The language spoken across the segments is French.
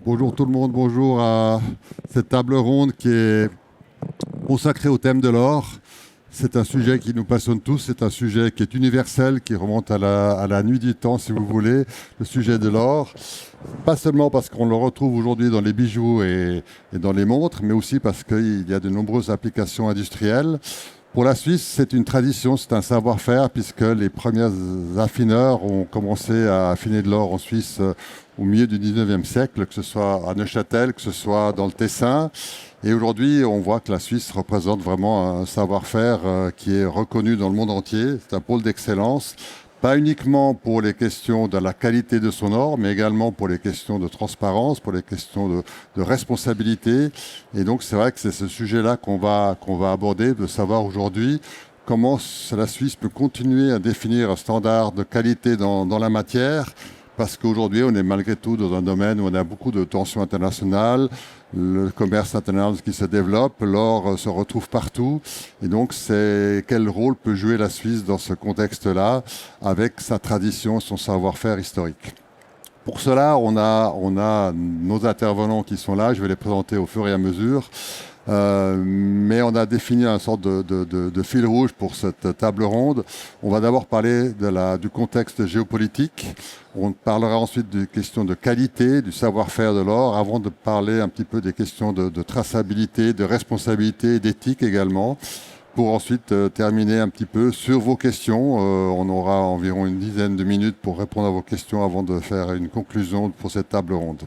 Bonjour tout le monde, bonjour à cette table ronde qui est consacrée au thème de l'or. C'est un sujet qui nous passionne tous, c'est un sujet qui est universel, qui remonte à la nuit du temps, si vous voulez, le sujet de l'or. Pas seulement parce qu'on le retrouve aujourd'hui dans les bijoux et dans les montres, mais aussi parce qu'il y a de nombreuses applications industrielles. Pour la Suisse, c'est une tradition, c'est un savoir-faire, puisque les premiers affineurs ont commencé à affiner de l'or en Suisse au milieu du 19e siècle, que ce soit à Neuchâtel, que ce soit dans le Tessin. Et aujourd'hui, on voit que la Suisse représente vraiment un savoir-faire qui est reconnu dans le monde entier. C'est un pôle d'excellence, pas uniquement pour les questions de la qualité de son or, mais également pour les questions de transparence, pour les questions de responsabilité. Et donc, c'est vrai que c'est ce sujet-là qu'on va aborder, de savoir aujourd'hui comment la Suisse peut continuer à définir un standard de qualité dans la matière. Parce qu'aujourd'hui, on est malgré tout dans un domaine où on a beaucoup de tensions internationales, le commerce international qui se développe, l'or se retrouve partout. Et donc, c'est quel rôle peut jouer la Suisse dans ce contexte-là, avec sa tradition, son savoir-faire historique. Pour cela, on a nos intervenants qui sont là. Je vais les présenter au fur et à mesure. Mais on a défini une sorte de fil rouge pour cette table ronde. On va d'abord parler du contexte géopolitique. On parlera ensuite des questions de qualité, du savoir-faire de l'or, avant de parler un petit peu des questions de traçabilité, de responsabilité, d'éthique également, pour ensuite terminer un petit peu sur vos questions. On aura environ une dizaine de minutes pour répondre à vos questions avant de faire une conclusion pour cette table ronde.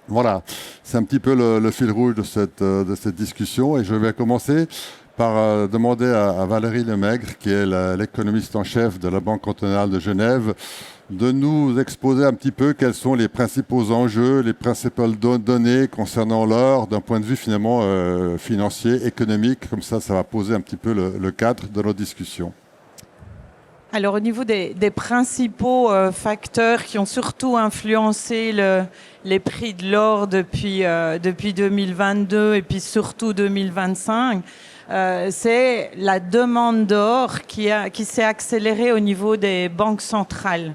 Voilà, c'est un petit peu le fil rouge de cette discussion et je vais commencer par demander à Valérie Lemaigre, qui est l'économiste en chef de la Banque cantonale de Genève, de nous exposer un petit peu quels sont les principaux enjeux, les principales données concernant l'or d'un point de vue finalement financier, économique. Comme ça va poser un petit peu le cadre de notre discussion. Alors au niveau des principaux facteurs qui ont surtout influencé les prix de l'or depuis 2022 et puis surtout 2025, c'est la demande d'or qui s'est accélérée au niveau des banques centrales.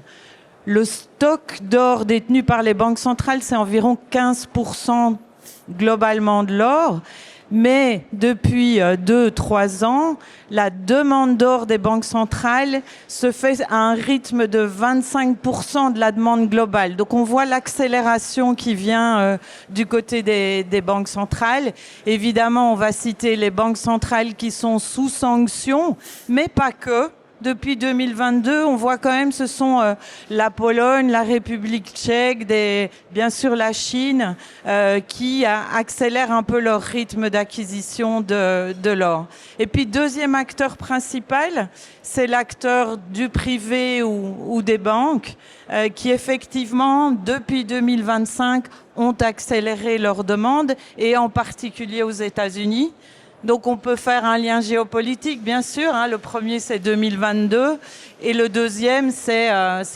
Le stock d'or détenu par les banques centrales, c'est environ 15% globalement de l'or. Mais depuis 2-3 ans, la demande d'or des banques centrales se fait à un rythme de 25% de la demande globale. Donc on voit l'accélération qui vient du côté des banques centrales. Évidemment, on va citer les banques centrales qui sont sous sanction, mais pas que. Depuis 2022, on voit quand même ce sont la Pologne, la République tchèque, bien sûr la Chine, qui accélèrent un peu leur rythme d'acquisition de l'or. Et puis deuxième acteur principal, c'est l'acteur du privé ou des banques, qui effectivement, depuis 2025, ont accéléré leurs demandes, et en particulier aux États-Unis. Donc on peut faire un lien géopolitique, bien sûr. Le premier, c'est 2022. Et le deuxième, c'est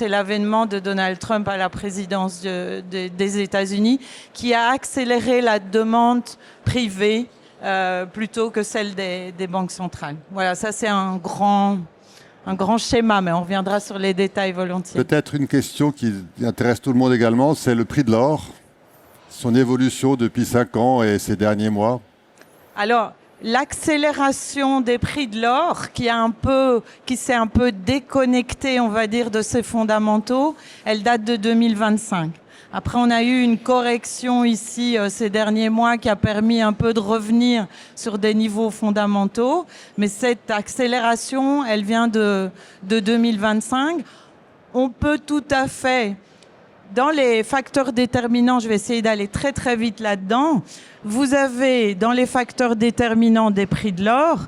l'avènement de Donald Trump à la présidence des États-Unis, qui a accéléré la demande privée plutôt que celle des banques centrales. Voilà, ça c'est un grand schéma, mais on reviendra sur les détails volontiers. Peut-être une question qui intéresse tout le monde également, c'est le prix de l'or, son évolution depuis 5 ans et ces derniers mois. Alors, l'accélération des prix de l'or qui s'est un peu déconnectée, on va dire, de ses fondamentaux, elle date de 2025. Après, on a eu une correction ici ces derniers mois qui a permis un peu de revenir sur des niveaux fondamentaux. Mais cette accélération, elle vient de 2025. On peut tout à fait... Dans les facteurs déterminants, je vais essayer d'aller très très vite là-dedans. Vous avez dans les facteurs déterminants des prix de l'or,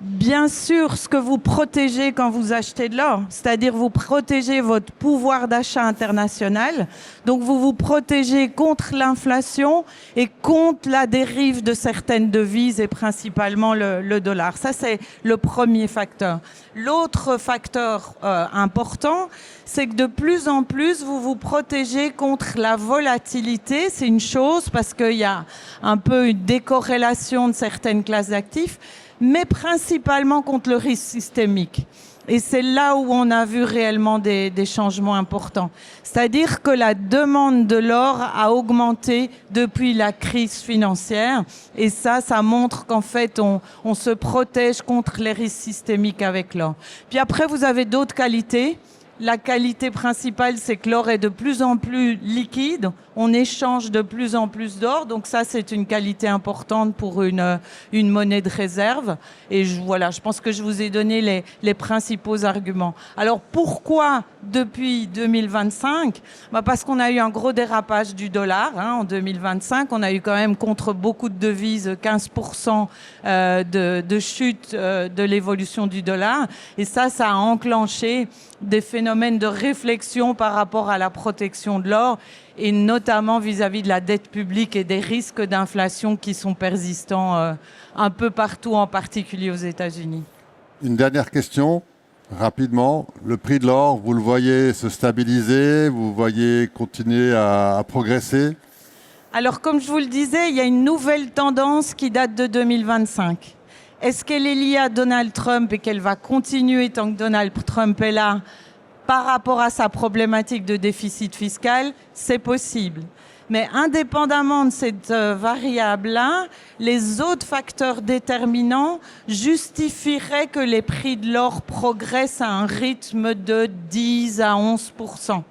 bien sûr ce que vous protégez quand vous achetez de l'or, c'est-à-dire vous protégez votre pouvoir d'achat international, donc vous vous protégez contre l'inflation et contre la dérive de certaines devises et principalement le dollar. Ça c'est le premier facteur. L'autre facteur important, c'est que de plus en plus vous vous protégez contre la volatilité. C'est une chose parce qu'il y a un peu une décorrélation de certaines classes d'actifs, mais principalement contre le risque systémique. Et c'est là où on a vu réellement des changements importants. C'est-à-dire que la demande de l'or a augmenté depuis la crise financière. Et ça montre qu'en fait, on se protège contre les risques systémiques avec l'or. Puis après, vous avez d'autres qualités. La qualité principale, c'est que l'or est de plus en plus liquide. On échange de plus en plus d'or. Donc ça, c'est une qualité importante pour une monnaie de réserve. Et voilà, je pense que je vous ai donné les principaux arguments. Alors pourquoi depuis 2025 ? Parce qu'on a eu un gros dérapage du dollar en 2025. On a eu quand même contre beaucoup de devises 15% de chute de l'évolution du dollar. Et ça a enclenché des phénomènes de réflexion par rapport à la protection de l'or et notamment vis-à-vis de la dette publique et des risques d'inflation qui sont persistants un peu partout, en particulier aux États-Unis. Une dernière question, rapidement. Le prix de l'or, vous le voyez se stabiliser, vous voyez continuer à progresser ? Alors, comme je vous le disais, il y a une nouvelle tendance qui date de 2025. Est-ce qu'elle est liée à Donald Trump et qu'elle va continuer tant que Donald Trump est là par rapport à sa problématique de déficit fiscal ? C'est possible. Mais indépendamment de cette variable-là, les autres facteurs déterminants justifieraient que les prix de l'or progressent à un rythme de 10 à 11%.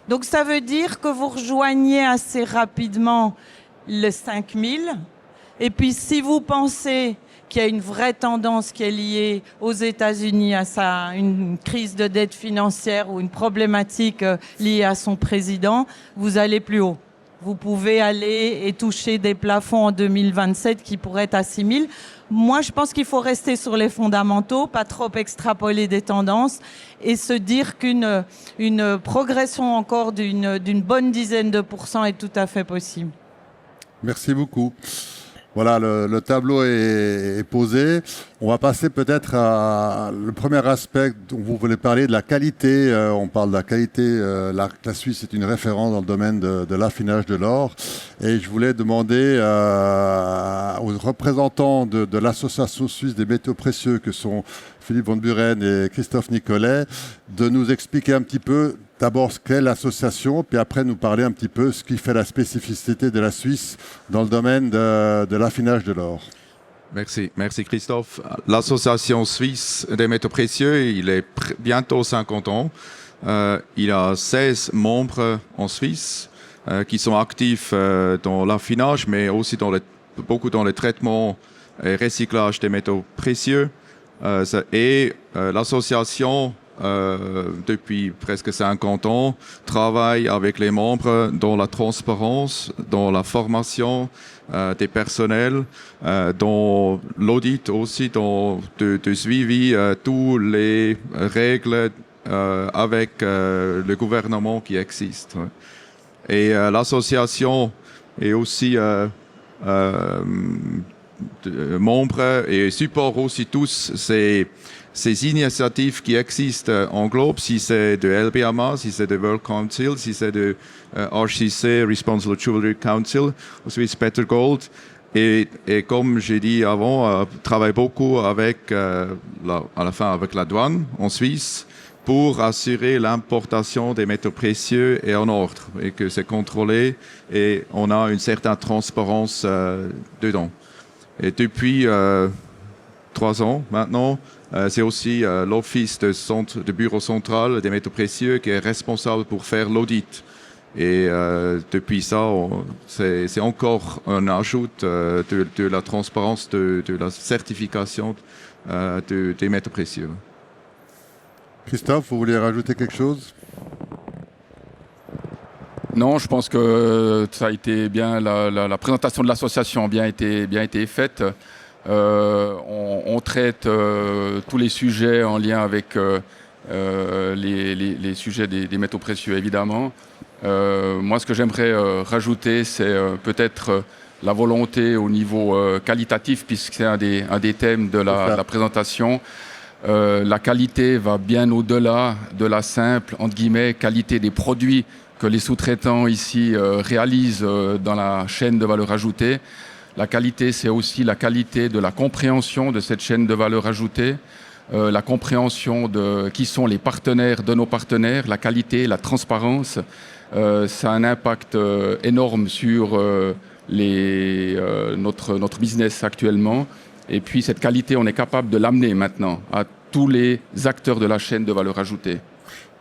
Donc ça veut dire que vous rejoignez assez rapidement le 5000. Et puis si vous pensez qu'il y a une vraie tendance qui est liée aux États-Unis à une crise de dette financière ou une problématique liée à son président, vous allez plus haut. Vous pouvez aller et toucher des plafonds en 2027 qui pourraient être à 6 000. Moi, je pense qu'il faut rester sur les fondamentaux, pas trop extrapoler des tendances et se dire qu'une progression encore d'une bonne dizaine de pourcents est tout à fait possible. Merci beaucoup. Voilà, le tableau est posé. On va passer peut-être à le premier aspect dont vous voulez parler, de la qualité. On parle de la qualité. La Suisse est une référence dans le domaine de l'affinage de l'or. Et je voulais demander aux représentants de l'Association suisse des métaux précieux, que sont Philippe Van Buren et Christophe Nicolet, de nous expliquer un petit peu d'abord ce qu'est l'association, puis après nous parler un petit peu ce qui fait la spécificité de la Suisse dans le domaine de l'affinage de l'or. Merci Christophe. L'Association suisse des métaux précieux, il est bientôt 50 ans. Il a 16 membres en Suisse qui sont actifs dans l'affinage, mais aussi beaucoup dans le traitement et recyclage des métaux précieux. L'association, depuis presque 50 ans, travaille avec les membres dans la transparence, dans la formation des personnels, dans l'audit aussi, dans de suivi, toutes les règles avec le gouvernement qui existe. Et l'association est aussi membres et supporte aussi tous ces initiatives qui existent en globe, si c'est de LBMA, si c'est de World Council, si c'est de RCC, Responsible Jewelry Council, ou Swiss Better Gold. Et comme j'ai dit avant, travaille beaucoup avec, à la fin avec la douane en Suisse pour assurer l'importation des métaux précieux et en ordre, et que c'est contrôlé et on a une certaine transparence dedans. Et depuis 3 ans maintenant, c'est aussi l'office de bureau central des métaux précieux qui est responsable pour faire l'audit. Et depuis ça, c'est encore un ajout de la transparence, de la certification des métaux précieux. Christophe, vous voulez rajouter quelque chose ? Non, je pense que ça a été bien, la présentation de l'association a bien été faite. On traite tous les sujets en lien avec les sujets des métaux précieux, évidemment. Moi, ce que j'aimerais rajouter, c'est peut-être la volonté au niveau qualitatif, puisque c'est un des thèmes de la présentation. La qualité va bien au-delà de la simple, entre guillemets, qualité des produits que les sous-traitants ici réalisent dans la chaîne de valeur ajoutée. La qualité, c'est aussi la qualité de la compréhension de cette chaîne de valeur ajoutée. la compréhension de qui sont les partenaires de nos partenaires, la qualité, la transparence. Ça a un impact énorme sur notre business actuellement. Et puis cette qualité, on est capable de l'amener maintenant à tous les acteurs de la chaîne de valeur ajoutée.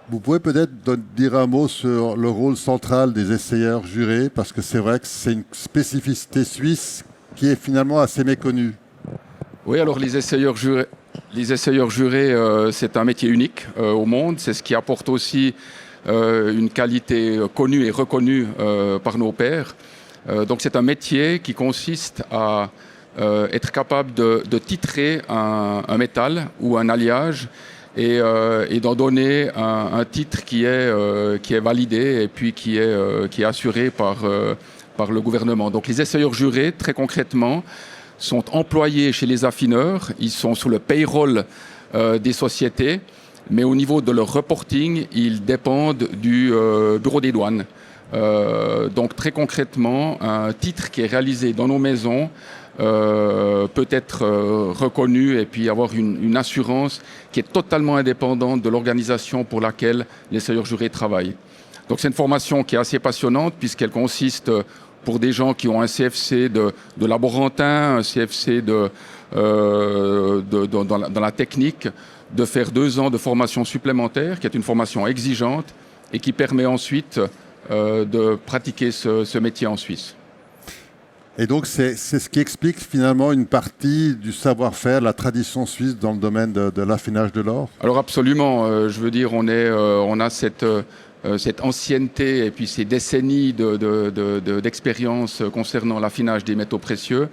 Vous pouvez peut-être dire un mot sur le rôle central des essayeurs jurés, parce que c'est vrai que c'est une spécificité suisse qui est finalement assez méconnue. Oui, alors les essayeurs jurés, c'est un métier unique au monde. C'est ce qui apporte aussi une qualité connue et reconnue par nos pairs. Donc c'est un métier qui consiste à être capable de titrer un métal ou un alliage et d'en donner un titre qui est validé et puis qui est assuré par le gouvernement. Donc les essayeurs jurés, très concrètement, sont employés chez les affineurs, ils sont sous le payroll des sociétés, mais au niveau de leur reporting, ils dépendent du bureau des douanes. Donc très concrètement, un titre qui est réalisé dans nos maisons peut être reconnu et puis avoir une assurance qui est totalement indépendante de l'organisation pour laquelle les essayeurs jurés travaillent. Donc c'est une formation qui est assez passionnante puisqu'elle consiste pour des gens qui ont un CFC de laborantin, un CFC dans la technique, de faire 2 ans de formation supplémentaire, qui est une formation exigeante et qui permet ensuite de pratiquer ce métier en Suisse. Et donc c'est ce qui explique finalement une partie du savoir-faire, la tradition suisse dans le domaine de l'affinage de l'or. Alors absolument, je veux dire, on a cette ancienneté et puis ces décennies d'expérience concernant l'affinage des métaux précieux.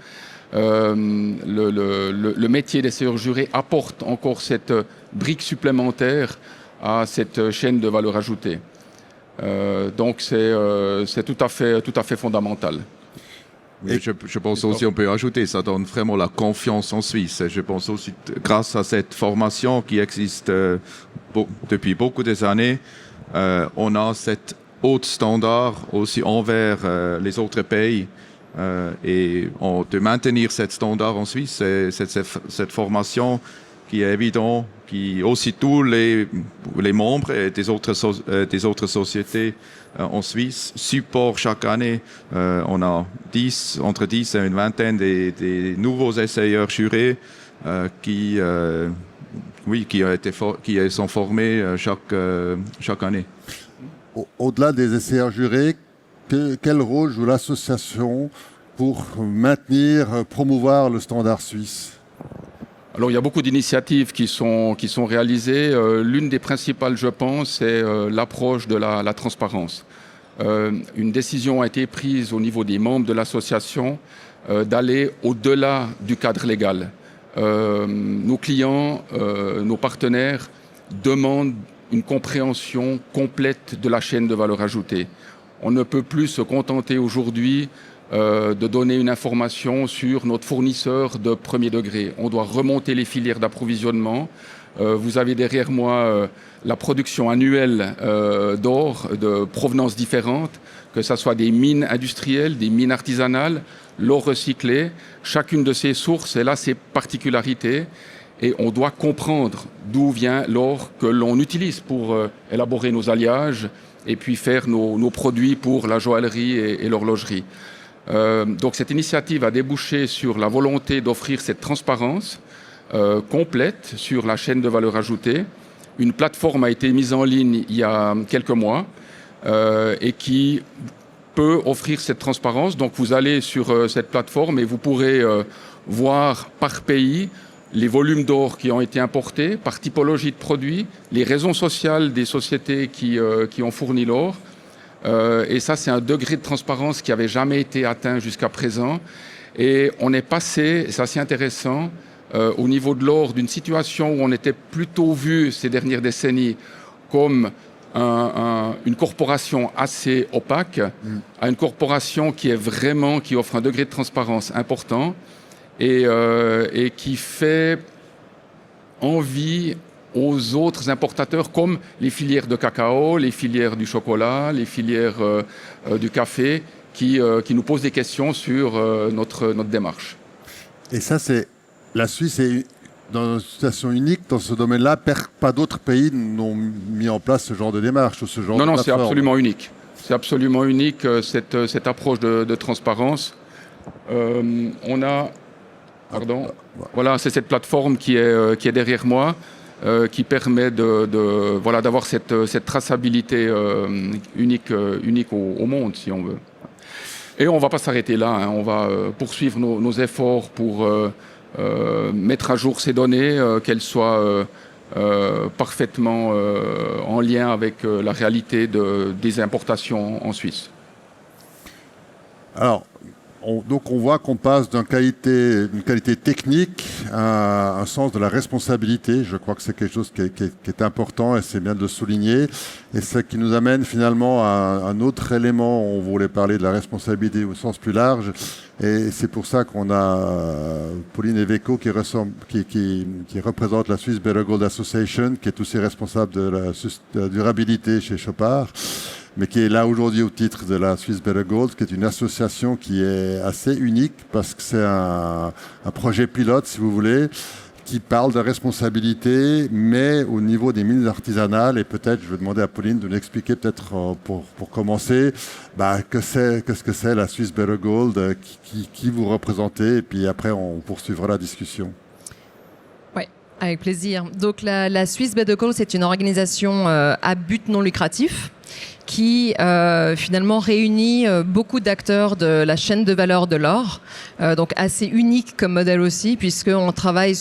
Le métier d'essayeur juré apporte encore cette brique supplémentaire à cette chaîne de valeur ajoutée. Donc c'est tout à fait fondamental. Oui, je pense aussi qu'on peut ajouter, ça donne vraiment la confiance en Suisse. Et je pense aussi, grâce à cette formation qui existe depuis beaucoup d'années, on a cet haut standard aussi envers les autres pays. Et de maintenir cet standard en Suisse, c'est cette formation qui est évidente, qui aussi tous les membres des autres sociétés en Suisse supportent chaque année. On a entre 10 et une vingtaine des nouveaux essayeurs jurés qui sont formés chaque année. Au-delà des essayeurs jurés, quel rôle joue l'association pour maintenir, promouvoir le standard suisse ? Alors il y a beaucoup d'initiatives qui sont réalisées. L'une des principales, je pense, c'est l'approche de la transparence. Une décision a été prise au niveau des membres de l'association d'aller au-delà du cadre légal. Nos clients, nos partenaires demandent une compréhension complète de la chaîne de valeur ajoutée. On ne peut plus se contenter aujourd'hui de donner une information sur notre fournisseur de premier degré. On doit remonter les filières d'approvisionnement. Vous avez derrière moi la production annuelle d'or de provenances différentes, que ce soit des mines industrielles, des mines artisanales, l'or recyclé. Chacune de ces sources, elle a ses particularités et on doit comprendre d'où vient l'or que l'on utilise pour élaborer nos alliages et puis faire nos produits pour la joaillerie et l'horlogerie. Donc cette initiative a débouché sur la volonté d'offrir cette transparence complète sur la chaîne de valeur ajoutée. Une plateforme a été mise en ligne il y a quelques mois et qui peut offrir cette transparence. Donc vous allez sur cette plateforme et vous pourrez voir par pays les volumes d'or qui ont été importés, par typologie de produits, les raisons sociales des sociétés qui ont fourni l'or. Et ça, c'est un degré de transparence qui n'avait jamais été atteint jusqu'à présent. Et on est passé, c'est assez intéressant, au niveau de l'or, d'une situation où on était plutôt vu ces dernières décennies comme une corporation assez opaque, à une corporation qui offre un degré de transparence important et qui fait envie aux autres importateurs comme les filières de cacao, les filières du chocolat, les filières du café qui nous posent des questions sur notre démarche. Et ça, la Suisse est dans une situation unique dans ce domaine-là. Pas d'autres pays n'ont mis en place ce genre de démarche ou ce genre de Non, c'est plateforme. absolument unique. C'est absolument unique, cette approche de transparence. On a... Pardon. Voilà, c'est cette plateforme qui est derrière moi, qui permet d'avoir cette traçabilité unique au monde, si on veut. Et on ne va pas s'arrêter là, hein. On va poursuivre nos efforts pour mettre à jour ces données, qu'elles soient parfaitement en lien avec la réalité des importations en Suisse. Alors, donc on voit qu'on passe d'une qualité technique à un sens de la responsabilité. Je crois que c'est quelque chose qui est important et c'est bien de le souligner. Et ce qui nous amène finalement à un autre élément. On voulait parler de la responsabilité au sens plus large. Et c'est pour ça qu'on a Pauline Eveco qui représente la Swiss Better Gold Association, qui est aussi responsable de la durabilité chez Chopard, mais qui est là aujourd'hui au titre de la Swiss Better Gold, qui est une association qui est assez unique parce que c'est un projet pilote, si vous voulez, qui parle de responsabilité, mais au niveau des mines artisanales. Et peut-être, je vais demander à Pauline de nous expliquer, peut-être pour commencer, qu'est-ce que c'est la Swiss Better Gold, qui vous représentez, et puis après on poursuivra la discussion. Oui, avec plaisir. Donc la Swiss Better Gold, c'est une organisation à but non lucratif qui finalement réunit beaucoup d'acteurs de la chaîne de valeur de l'or, donc assez unique comme modèle aussi, puisqu'on travaille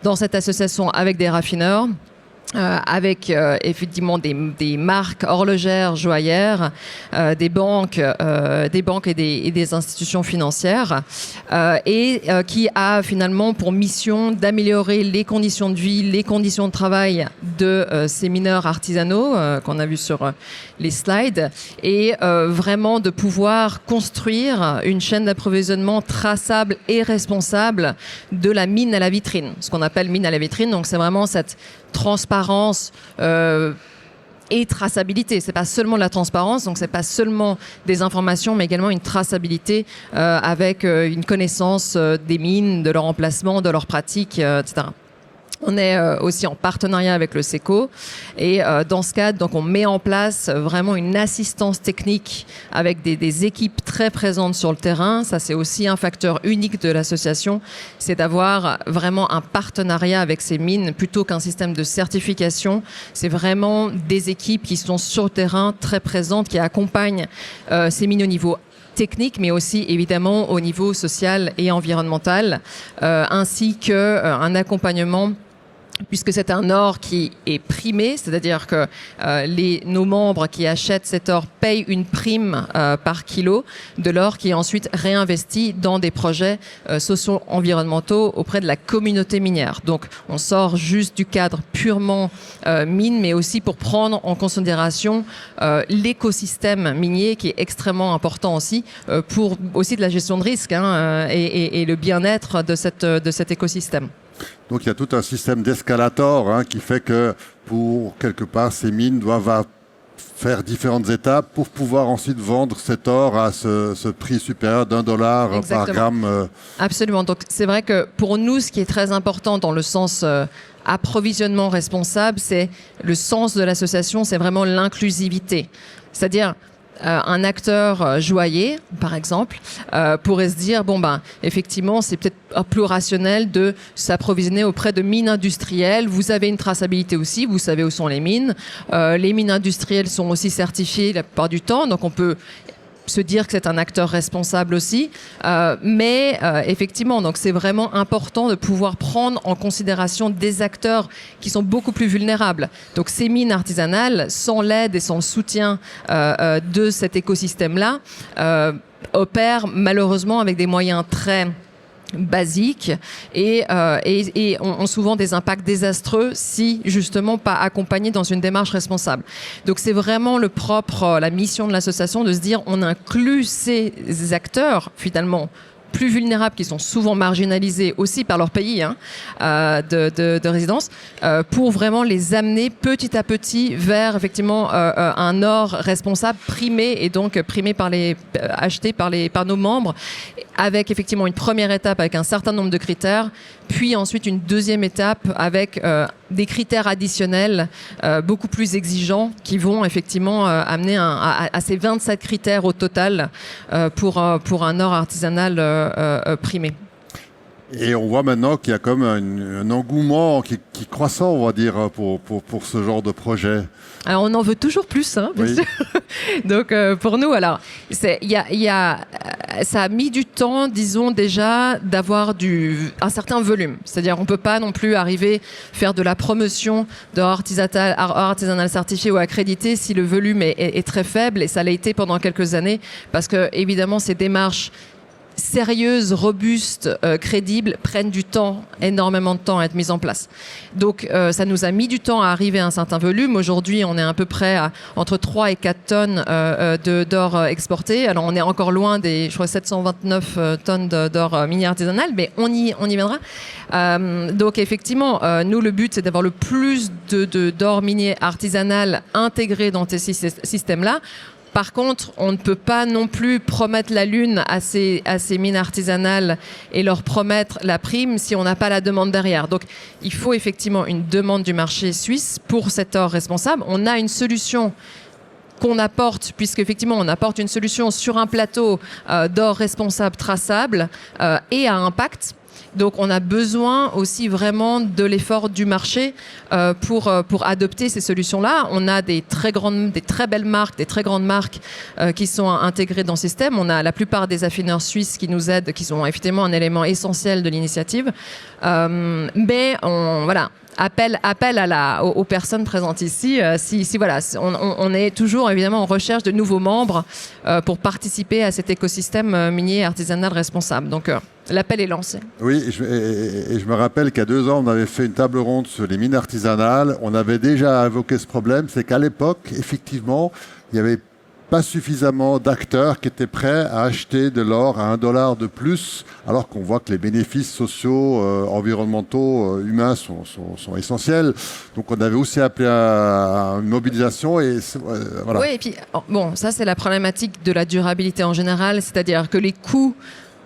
dans cette association avec des raffineurs, avec effectivement des marques horlogères, joaillères, des banques et des institutions financières, qui a finalement pour mission d'améliorer les conditions de vie, les conditions de travail de ces mineurs artisanaux qu'on a vu sur les slides, et vraiment de pouvoir construire une chaîne d'approvisionnement traçable et responsable de la mine à la vitrine, ce qu'on appelle mine à la vitrine. Donc c'est vraiment cette transparence et traçabilité. C'est pas seulement de la transparence, donc c'est pas seulement des informations, mais également une traçabilité avec une connaissance des mines, de leur emplacement, de leurs pratiques, etc. On est aussi en partenariat avec le SECO et dans ce cadre, donc, on met en place vraiment une assistance technique avec des équipes très présentes sur le terrain. Ça, c'est aussi un facteur unique de l'association, c'est d'avoir vraiment un partenariat avec ces mines plutôt qu'un système de certification. C'est vraiment des équipes qui sont sur le terrain, très présentes, qui accompagnent ces mines au niveau technique, mais aussi évidemment au niveau social et environnemental, ainsi qu'un accompagnement, puisque c'est un or qui est primé, c'est-à-dire que nos membres qui achètent cet or payent une prime par kilo de l'or qui est ensuite réinvesti dans des projets socio-environnementaux auprès de la communauté minière. Donc on sort juste du cadre purement mine, mais aussi pour prendre en considération l'écosystème minier qui est extrêmement important aussi pour aussi de la gestion de risque et le bien-être de cet écosystème. Donc il y a tout un système d'escalator qui fait que pour quelque part ces mines doivent faire différentes étapes pour pouvoir ensuite vendre cet or à ce prix supérieur d'$1 par gramme. Absolument. Donc c'est vrai que pour nous, ce qui est très important dans le sens approvisionnement responsable, c'est le sens de l'association, c'est vraiment l'inclusivité. C'est-à-dire un acteur joaillier, par exemple, pourrait se dire, effectivement, c'est peut-être plus rationnel de s'approvisionner auprès de mines industrielles. Vous avez une traçabilité aussi, vous savez où sont les mines. Les mines industrielles sont aussi certifiées la plupart du temps, donc on peut se dire que c'est un acteur responsable aussi, mais effectivement, donc c'est vraiment important de pouvoir prendre en considération des acteurs qui sont beaucoup plus vulnérables. Donc ces mines artisanales, sans l'aide et sans le soutien de cet écosystème-là, opèrent malheureusement avec des moyens très basiques et ont souvent des impacts désastreux si justement pas accompagnés dans une démarche responsable. Donc c'est vraiment la mission de l'association de se dire on inclut ces acteurs finalement plus vulnérables qui sont souvent marginalisés aussi par leur pays de résidence pour vraiment les amener petit à petit vers effectivement un or responsable primé et donc acheté par nos membres avec effectivement une première étape avec un certain nombre de critères, puis ensuite une deuxième étape avec des critères additionnels beaucoup plus exigeants qui vont effectivement amener à ces 27 critères au total pour un or artisanal primé. Et on voit maintenant qu'il y a comme un engouement qui croissant, on va dire, pour ce genre de projet. Alors on en veut toujours plus, hein, bien sûr. Donc pour nous, alors, ça a mis du temps, disons déjà, d'avoir un certain volume. C'est-à-dire on peut pas non plus arriver faire de la promotion d'or artisanal certifié ou accrédité si le volume est très faible, et ça l'a été pendant quelques années, parce que évidemment ces démarches sérieuses, robustes, crédibles, prennent du temps, énormément de temps à être mises en place. Donc ça nous a mis du temps à arriver à un certain volume. Aujourd'hui, on est à peu près à entre 3 et 4 tonnes d'or exporté. Alors on est encore loin des, je crois, 729 tonnes d'or minier artisanal, mais on y viendra. Donc effectivement, nous, le but, c'est d'avoir le plus d'or minier artisanal intégré dans ces systèmes-là. Par contre, on ne peut pas non plus promettre la lune à ces mines artisanales et leur promettre la prime si on n'a pas la demande derrière. Donc, il faut effectivement une demande du marché suisse pour cet or responsable. On a une solution qu'on apporte, puisqu'effectivement, on apporte une solution sur un plateau d'or responsable traçable et à impact. Donc, on a besoin aussi vraiment de l'effort du marché pour adopter ces solutions-là. On a des très belles marques, des très grandes marques qui sont intégrées dans le système. On a la plupart des affineurs suisses qui nous aident, qui sont effectivement un élément essentiel de l'initiative. Mais appel aux personnes présentes ici. On est toujours évidemment en recherche de nouveaux membres pour participer à cet écosystème minier artisanal responsable. Donc, l'appel est lancé. Oui, et je me rappelle qu'il y a 2 ans, on avait fait une table ronde sur les mines artisanales. On avait déjà évoqué ce problème, c'est qu'à l'époque, effectivement, il n'y avait pas suffisamment d'acteurs qui étaient prêts à acheter de l'or à $1 de plus, alors qu'on voit que les bénéfices sociaux, environnementaux, humains sont essentiels. Donc on avait aussi appelé à une mobilisation. Voilà. Oui, et puis, bon, ça c'est la problématique de la durabilité en général, c'est-à-dire que les coûts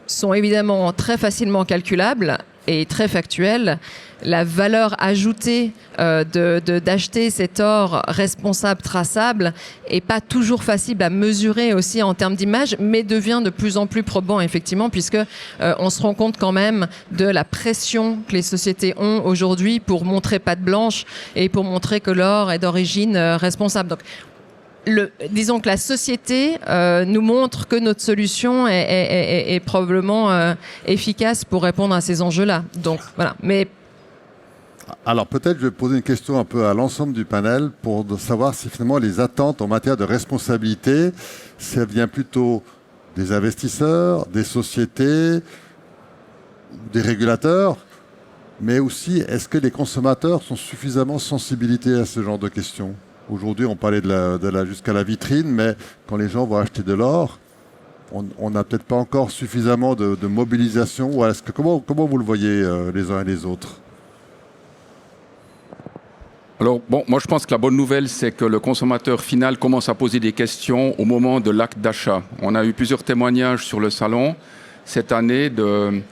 sont évidemment très facilement calculables et très factuels. La valeur ajoutée d'acheter cet or responsable, traçable, n'est pas toujours facile à mesurer aussi en termes d'image, mais devient de plus en plus probant, effectivement, puisque on se rend compte quand même de la pression que les sociétés ont aujourd'hui pour montrer patte blanche et pour montrer que l'or est d'origine responsable. Donc, disons que la société nous montre que notre solution est probablement efficace pour répondre à ces enjeux-là. Donc voilà. Mais alors peut-être je vais poser une question un peu à l'ensemble du panel pour savoir si finalement les attentes en matière de responsabilité, ça vient plutôt des investisseurs, des sociétés, des régulateurs, mais aussi est-ce que les consommateurs sont suffisamment sensibilisés à ce genre de questions ? Aujourd'hui, on parlait jusqu'à la vitrine, mais quand les gens vont acheter de l'or, on n'a peut-être pas encore suffisamment de mobilisation. Ou comment vous le voyez les uns et les autres ? Alors, bon, moi je pense que la bonne nouvelle, c'est que le consommateur final commence à poser des questions au moment de l'acte d'achat. On a eu plusieurs témoignages sur le salon cette année de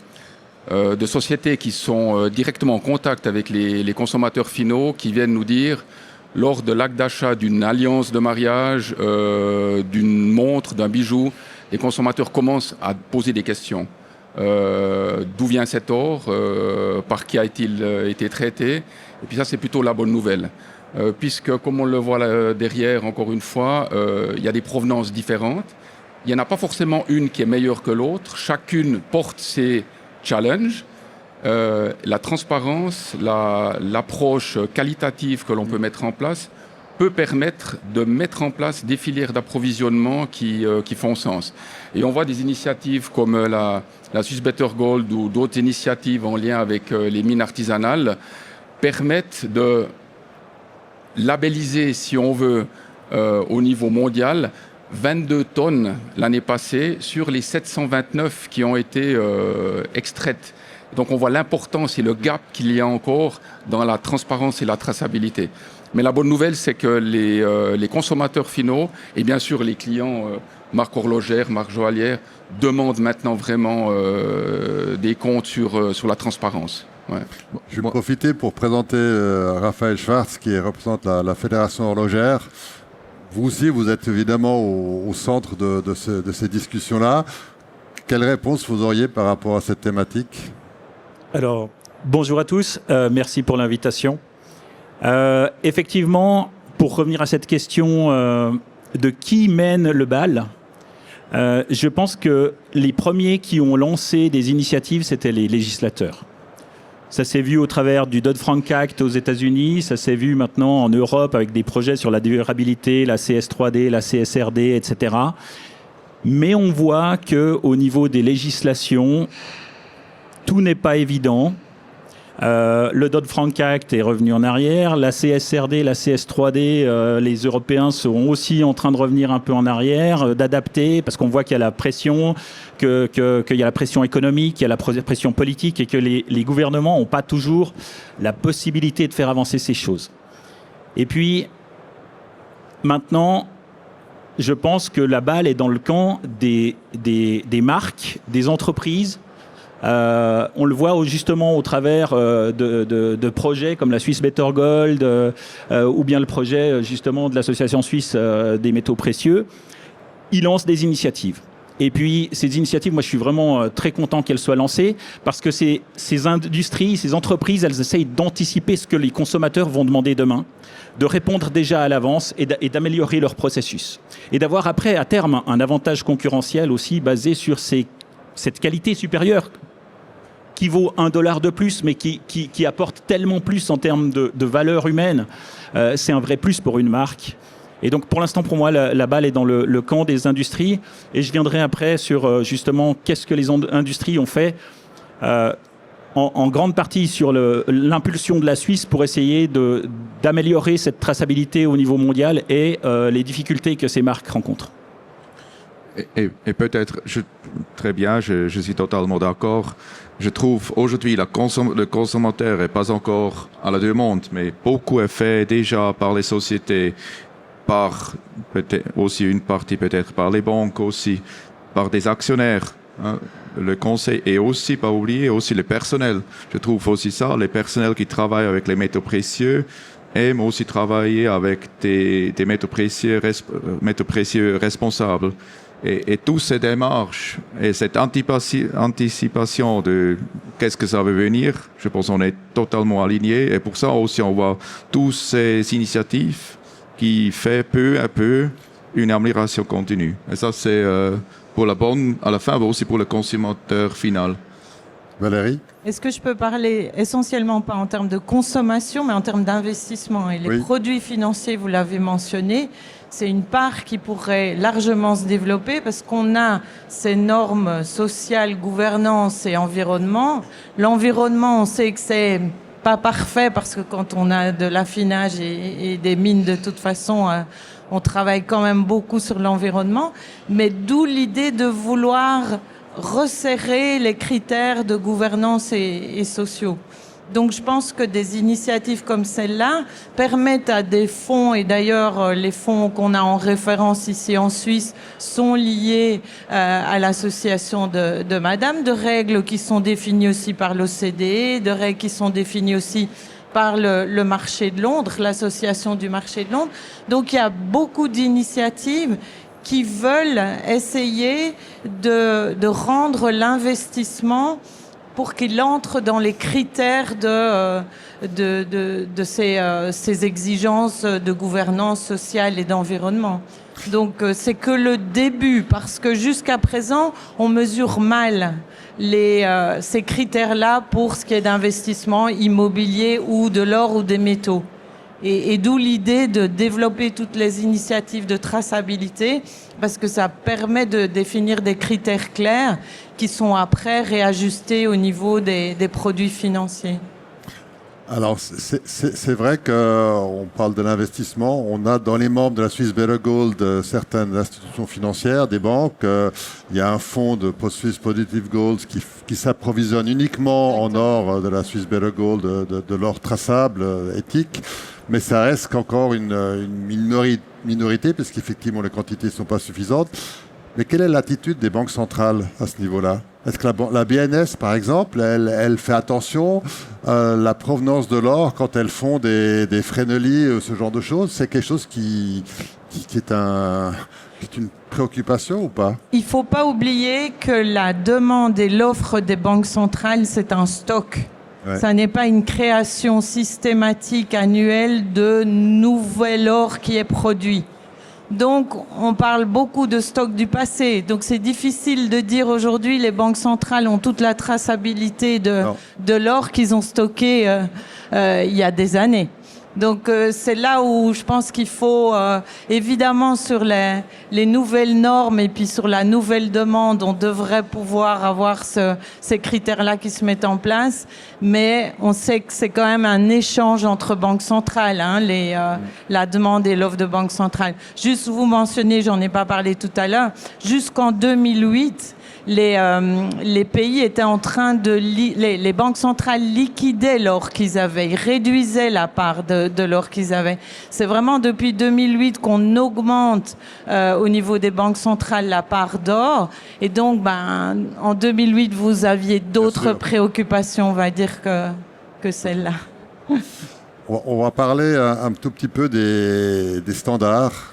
sociétés qui sont directement en contact avec les consommateurs finaux, qui viennent nous dire, lors de l'acte d'achat d'une alliance de mariage, d'une montre, d'un bijou, les consommateurs commencent à poser des questions. D'où vient cet or, par qui a-t-il été traité? Et puis ça, c'est plutôt la bonne nouvelle. Puisque, comme on le voit là, derrière, encore une fois, il y a des provenances différentes. Il n'y en a pas forcément une qui est meilleure que l'autre. Chacune porte ses challenges. La transparence, l'approche qualitative que l'on peut mettre en place peut permettre de mettre en place des filières d'approvisionnement qui font sens. Et on voit des initiatives comme la Swiss Better Gold ou d'autres initiatives en lien avec les mines artisanales permettent de labelliser, si on veut, au niveau mondial, 22 tonnes l'année passée sur les 729 qui ont été extraites. Donc on voit l'importance et le gap qu'il y a encore dans la transparence et la traçabilité. Mais la bonne nouvelle, c'est que les consommateurs finaux et bien sûr les clients marques horlogères, marques joaillières demandent maintenant vraiment des comptes sur la transparence. Ouais. Je vais profiter pour présenter Raphaël Schwartz, qui représente la Fédération horlogère. Vous aussi, vous êtes évidemment au centre de ces discussions-là. Quelle réponse vous auriez par rapport à cette thématique ? Alors, bonjour à tous, merci pour l'invitation. Effectivement, pour revenir à cette question de qui mène le bal, je pense que les premiers qui ont lancé des initiatives, c'était les législateurs. Ça s'est vu au travers du Dodd-Frank Act aux États-Unis, ça s'est vu maintenant en Europe avec des projets sur la durabilité, la CS3D, la CSRD, etc. Mais on voit qu'au niveau des législations, tout n'est pas évident. Le Dodd-Frank Act est revenu en arrière. La CSRD, la CS3D, les Européens sont aussi en train de revenir un peu en arrière, d'adapter, parce qu'on voit qu'il y a la pression, qu'il y a la pression économique, qu'il y a la pression politique et que les gouvernements n'ont pas toujours la possibilité de faire avancer ces choses. Et puis, maintenant, je pense que la balle est dans le camp des marques, des entreprises. On le voit justement au travers de projets comme la Swiss Better Gold ou bien le projet justement de l'association suisse des métaux précieux. Ils lancent des initiatives. Et puis ces initiatives, moi je suis vraiment très content qu'elles soient lancées parce que ces industries, ces entreprises, elles essayent d'anticiper ce que les consommateurs vont demander demain, de répondre déjà à l'avance et d'améliorer leur processus. Et d'avoir après à terme un avantage concurrentiel aussi basé sur cette qualité supérieure qui vaut $1 de plus, mais qui apporte tellement plus en termes de valeur humaine. C'est un vrai plus pour une marque. Et donc, pour l'instant, pour moi, la balle est dans le camp des industries. Et je viendrai après sur, justement, qu'est-ce que les industries ont fait, en grande partie sur l'impulsion de la Suisse pour essayer d'améliorer cette traçabilité au niveau mondial et les difficultés que ces marques rencontrent. Et peut-être, très bien, je suis totalement d'accord. Je trouve aujourd'hui le consommateur n'est pas encore à la demande, mais beaucoup est fait déjà par les sociétés, par peut-être aussi une partie peut-être par les banques aussi, par des actionnaires. Hein, le conseil et aussi, pas oublier, aussi le personnel. Je trouve aussi ça, les personnels qui travaillent avec les métaux précieux aiment aussi travailler avec des métaux précieux responsables. Et toutes ces démarches et cette anticipation de qu'est-ce que ça va venir, je pense qu'on est totalement alignés. Et pour ça aussi, on voit toutes ces initiatives qui font peu à peu une amélioration continue. Et ça, c'est pour la bonne à la fin, mais aussi pour le consommateur final. Valérie ? Est-ce que je peux parler essentiellement pas en termes de consommation, mais en termes d'investissement ? Et les produits financiers, vous l'avez mentionné, c'est une part qui pourrait largement se développer parce qu'on a ces normes sociales, gouvernance et environnement. L'environnement, on sait que c'est pas parfait parce que quand on a de l'affinage et des mines, de toute façon, on travaille quand même beaucoup sur l'environnement. Mais d'où l'idée de vouloir resserrer les critères de gouvernance et sociaux. Donc je pense que des initiatives comme celle-là permettent à des fonds, et d'ailleurs les fonds qu'on a en référence ici en Suisse sont liés à l'association de Madame, de règles qui sont définies aussi par l'OCDE, de règles qui sont définies aussi par le marché de Londres, l'association du marché de Londres. Donc il y a beaucoup d'initiatives qui veulent essayer de rendre l'investissement pour qu'il entre dans les critères de ces exigences de gouvernance sociale et d'environnement. Donc c'est que le début, parce que jusqu'à présent, on mesure mal ces critères-là pour ce qui est d'investissement immobilier ou de l'or ou des métaux. Et d'où l'idée de développer toutes les initiatives de traçabilité, parce que ça permet de définir des critères clairs qui sont après réajustés au niveau des produits financiers. Alors, c'est vrai qu'on parle de l'investissement. On a dans les membres de la Swiss Better Gold certaines institutions financières, des banques. Il y a un fonds de Swiss Positive Gold qui s'approvisionne uniquement en or de la Swiss Better Gold, de l'or traçable, éthique. Mais ça reste qu'encore une minorité, parce qu'effectivement les quantités ne sont pas suffisantes. Mais quelle est l'attitude des banques centrales à ce niveau-là? Est-ce que la BNS, par exemple, elle fait attention à la provenance de l'or quand elles font des frénelies, ce genre de choses? C'est quelque chose qui est une préoccupation ou pas? Il ne faut pas oublier que la demande et l'offre des banques centrales, c'est un stock. Ouais. Ça n'est pas une création systématique annuelle de nouvel or qui est produit. Donc, on parle beaucoup de stock du passé. Donc, c'est difficile de dire aujourd'hui les banques centrales ont toute la traçabilité de l'or qu'ils ont stocké il y a des années. Donc, c'est là où je pense qu'il faut, évidemment, sur les nouvelles normes et puis sur la nouvelle demande, on devrait pouvoir avoir ces critères-là qui se mettent en place. Mais on sait que c'est quand même un échange entre banques centrales, hein, la demande et l'offre de banques centrales. Juste, vous mentionnez, j'en ai pas parlé tout à l'heure, jusqu'en 2008, les pays étaient en train les banques centrales liquidaient l'or qu'ils avaient, ils réduisaient la part de l'or qu'ils avaient. C'est vraiment depuis 2008 qu'on augmente au niveau des banques centrales la part d'or. Et donc, en 2008, vous aviez d'autres préoccupations, on va dire, que celle-là. On va parler un tout petit peu des standards.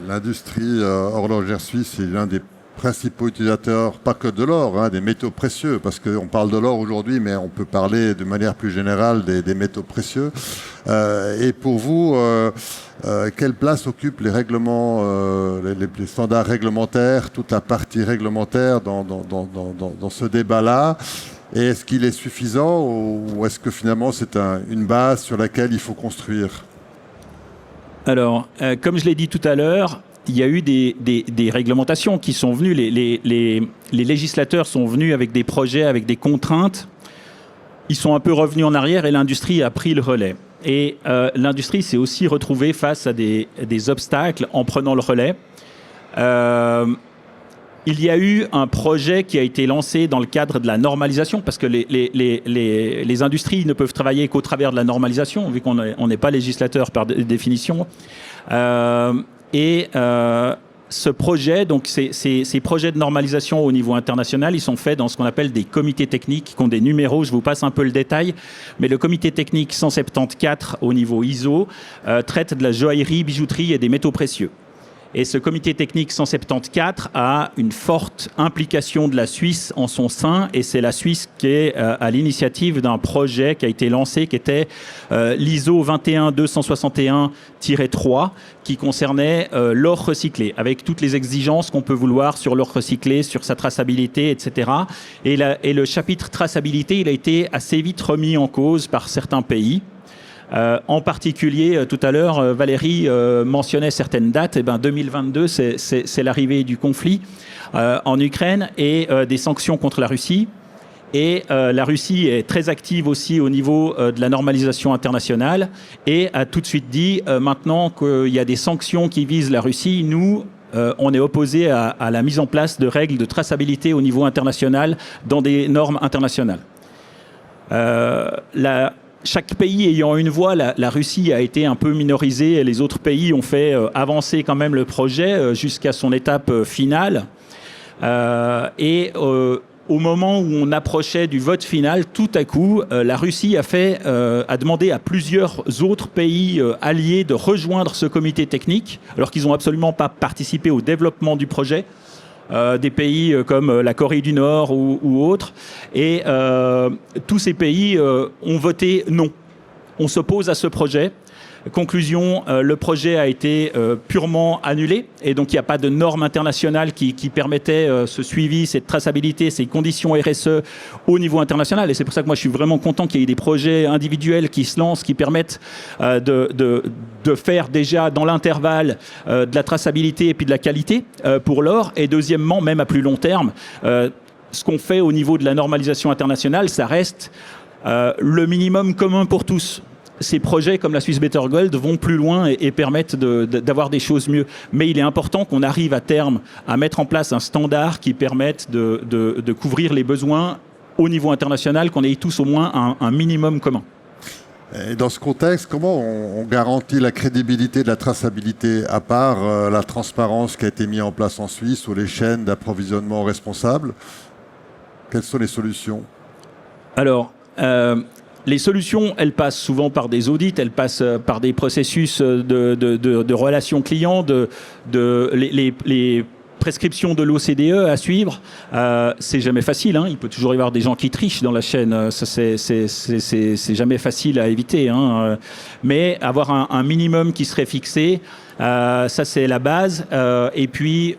L'industrie horlogère suisse est l'un des principaux utilisateurs, pas que de l'or, hein, des métaux précieux, parce qu'on parle de l'or aujourd'hui, mais on peut parler de manière plus générale des métaux précieux. Et pour vous, quelle place occupent les règlements, les standards réglementaires, toute la partie réglementaire dans ce débat-là? Et est-ce qu'il est suffisant ou est-ce que finalement c'est une base sur laquelle il faut construire? Alors, comme je l'ai dit tout à l'heure, il y a eu des réglementations qui sont venues. Les législateurs sont venus avec des projets, avec des contraintes. Ils sont un peu revenus en arrière et l'industrie a pris le relais. Et l'industrie s'est aussi retrouvée face à des obstacles en prenant le relais. Il y a eu un projet qui a été lancé dans le cadre de la normalisation, parce que les industries ne peuvent travailler qu'au travers de la normalisation, vu qu'on n'est pas législateur par définition. Ce projet, donc ces projets de normalisation au niveau international, ils sont faits dans ce qu'on appelle des comités techniques qui ont des numéros. Je vous passe un peu le détail, mais le comité technique 174 au niveau ISO traite de la joaillerie, bijouterie et des métaux précieux. Et ce comité technique 174 a une forte implication de la Suisse en son sein, et c'est la Suisse qui est à l'initiative d'un projet qui a été lancé, qui était l'ISO 21261-3, qui concernait l'or recyclé, avec toutes les exigences qu'on peut vouloir sur l'or recyclé, sur sa traçabilité, etc. Et le chapitre traçabilité, il a été assez vite remis en cause par certains pays. En particulier, tout à l'heure, Valérie mentionnait certaines dates. Et 2022, c'est l'arrivée du conflit en Ukraine et des sanctions contre la Russie. Et la Russie est très active aussi au niveau de la normalisation internationale et a tout de suite dit, maintenant qu'il y a des sanctions qui visent la Russie, nous, on est opposé à la mise en place de règles de traçabilité au niveau international dans des normes internationales. Chaque pays ayant une voix, la Russie a été un peu minorisée et les autres pays ont fait avancer quand même le projet jusqu'à son étape finale. Au moment où on approchait du vote final, tout à coup, la Russie a demandé à plusieurs autres pays alliés de rejoindre ce comité technique, alors qu'ils n'ont absolument pas participé au développement du projet. Des pays comme la Corée du Nord ou autres. Et tous ces pays ont voté non. On s'oppose à ce projet. Conclusion, le projet a été purement annulé. Et donc, il n'y a pas de normes internationales qui permettaient ce suivi, cette traçabilité, ces conditions RSE au niveau international. Et c'est pour ça que moi, je suis vraiment content qu'il y ait des projets individuels qui se lancent, qui permettent de faire déjà dans l'intervalle de la traçabilité et puis de la qualité pour l'or. Et deuxièmement, même à plus long terme, ce qu'on fait au niveau de la normalisation internationale, ça reste le minimum commun pour tous. Ces projets comme la Swiss Better Gold vont plus loin et permettent d'avoir des choses mieux. Mais il est important qu'on arrive à terme à mettre en place un standard qui permette de couvrir les besoins au niveau international, qu'on ait tous au moins un minimum commun. Et dans ce contexte, comment on garantit la crédibilité de la traçabilité, à part la transparence qui a été mise en place en Suisse ou les chaînes d'approvisionnement responsables? Quelles sont les solutions? Alors, les solutions, elles passent souvent par des audits, elles passent par des processus de relations clients, les prescriptions de l'OCDE à suivre. C'est jamais facile, hein. Il peut toujours y avoir des gens qui trichent dans la chaîne. Ça, c'est jamais facile à éviter, hein. Mais avoir un minimum qui serait fixé, ça c'est la base. Et puis,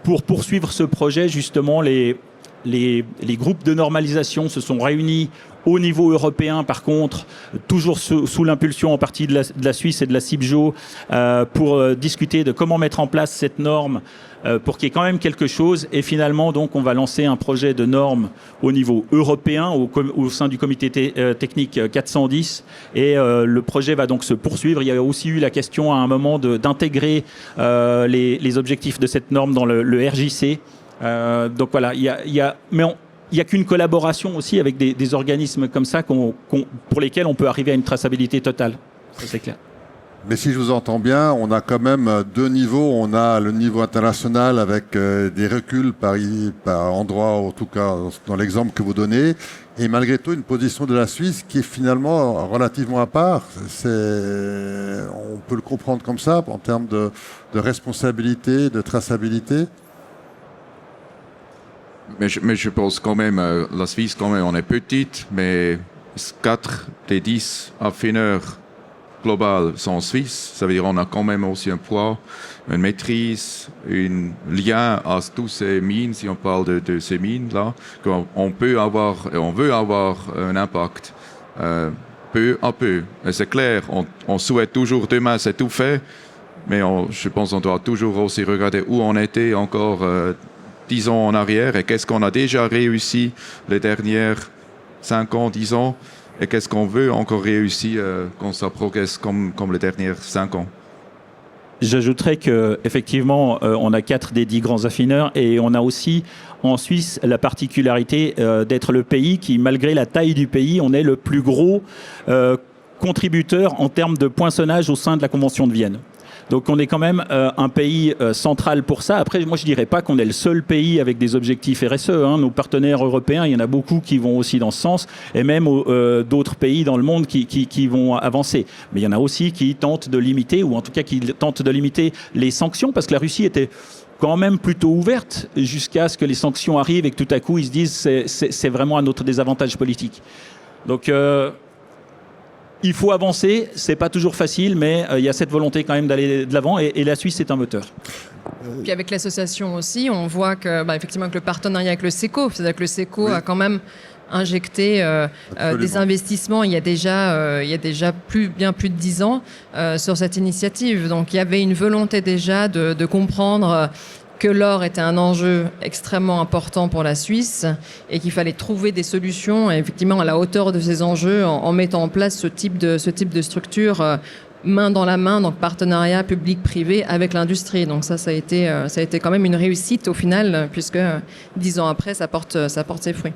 pour poursuivre ce projet, justement, les groupes de normalisation se sont réunis au niveau européen, par contre, toujours sous l'impulsion en partie de la Suisse et de la CIBJO, pour discuter de comment mettre en place cette norme pour qu'il y ait quand même quelque chose. Et finalement, donc, on va lancer un projet de norme au niveau européen, au sein du comité technique 410. Et le projet va donc se poursuivre. Il y a aussi eu la question à un moment d'intégrer les objectifs de cette norme dans le RJC. Donc voilà, il n'y a qu'une collaboration aussi avec des organismes comme ça pour lesquels on peut arriver à une traçabilité totale. Ça, c'est clair. Mais si je vous entends bien, on a quand même deux niveaux. On a le niveau international avec des reculs par endroit, en tout cas dans l'exemple que vous donnez, et malgré tout une position de la Suisse qui est finalement relativement à part. On peut le comprendre comme ça en termes de responsabilité, de traçabilité. Mais je pense quand même, la Suisse, quand même, on est petite, mais 4 des 10 affineurs globaux sont suisses. Ça veut dire qu'on a quand même aussi un poids, une maîtrise, un lien à tous ces mines, si on parle de ces mines-là, qu'on peut avoir, et on veut avoir un impact peu à peu. Et c'est clair, on souhaite toujours demain, c'est tout fait, mais je pense qu'on doit toujours aussi regarder où on était encore 10 ans en arrière et qu'est-ce qu'on a déjà réussi les dernières 5 ans, 10 ans et qu'est-ce qu'on veut encore réussir quand ça progresse comme les dernières 5 ans. J'ajouterais qu'effectivement, on a 4 des 10 grands affineurs et on a aussi en Suisse la particularité d'être le pays qui, malgré la taille du pays, on est le plus gros contributeur en termes de poinçonnage au sein de la Convention de Vienne. Donc on est quand même un pays central pour ça. Après, moi je dirais pas qu'on est le seul pays avec des objectifs RSE, hein. Nos partenaires européens, il y en a beaucoup qui vont aussi dans ce sens, et même d'autres pays dans le monde qui vont avancer. Mais il y en a aussi qui tentent de limiter, ou en tout cas qui tentent de limiter les sanctions, parce que la Russie était quand même plutôt ouverte jusqu'à ce que les sanctions arrivent et que tout à coup ils se disent c'est vraiment à notre désavantage politique. Donc il faut avancer, c'est pas toujours facile, mais il y a cette volonté quand même d'aller de l'avant et la Suisse est un moteur. Puis avec l'association aussi, on voit que, effectivement, que le partenariat avec le SECO, c'est-à-dire que le SECO a quand même injecté des investissements il y a déjà bien plus de 10 ans sur cette initiative. Donc il y avait une volonté déjà de comprendre que l'or était un enjeu extrêmement important pour la Suisse et qu'il fallait trouver des solutions effectivement à la hauteur de ces enjeux en mettant en place ce type de structure main dans la main, donc partenariat public-privé avec l'industrie. Donc ça a été quand même une réussite au final, puisque 10 ans après, ça porte ses fruits.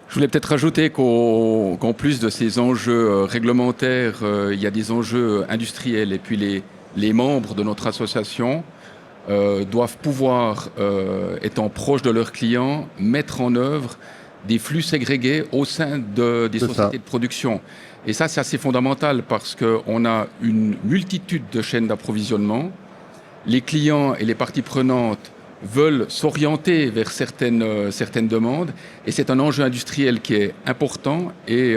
Je voulais peut-être rajouter qu'en plus de ces enjeux réglementaires, il y a des enjeux industriels et puis les membres de notre association doivent pouvoir, étant proches de leurs clients, mettre en œuvre des flux ségrégés au sein des sociétés de production. Et ça, c'est assez fondamental parce qu'on a une multitude de chaînes d'approvisionnement. Les clients et les parties prenantes veulent s'orienter vers certaines demandes. Et c'est un enjeu industriel qui est important. Et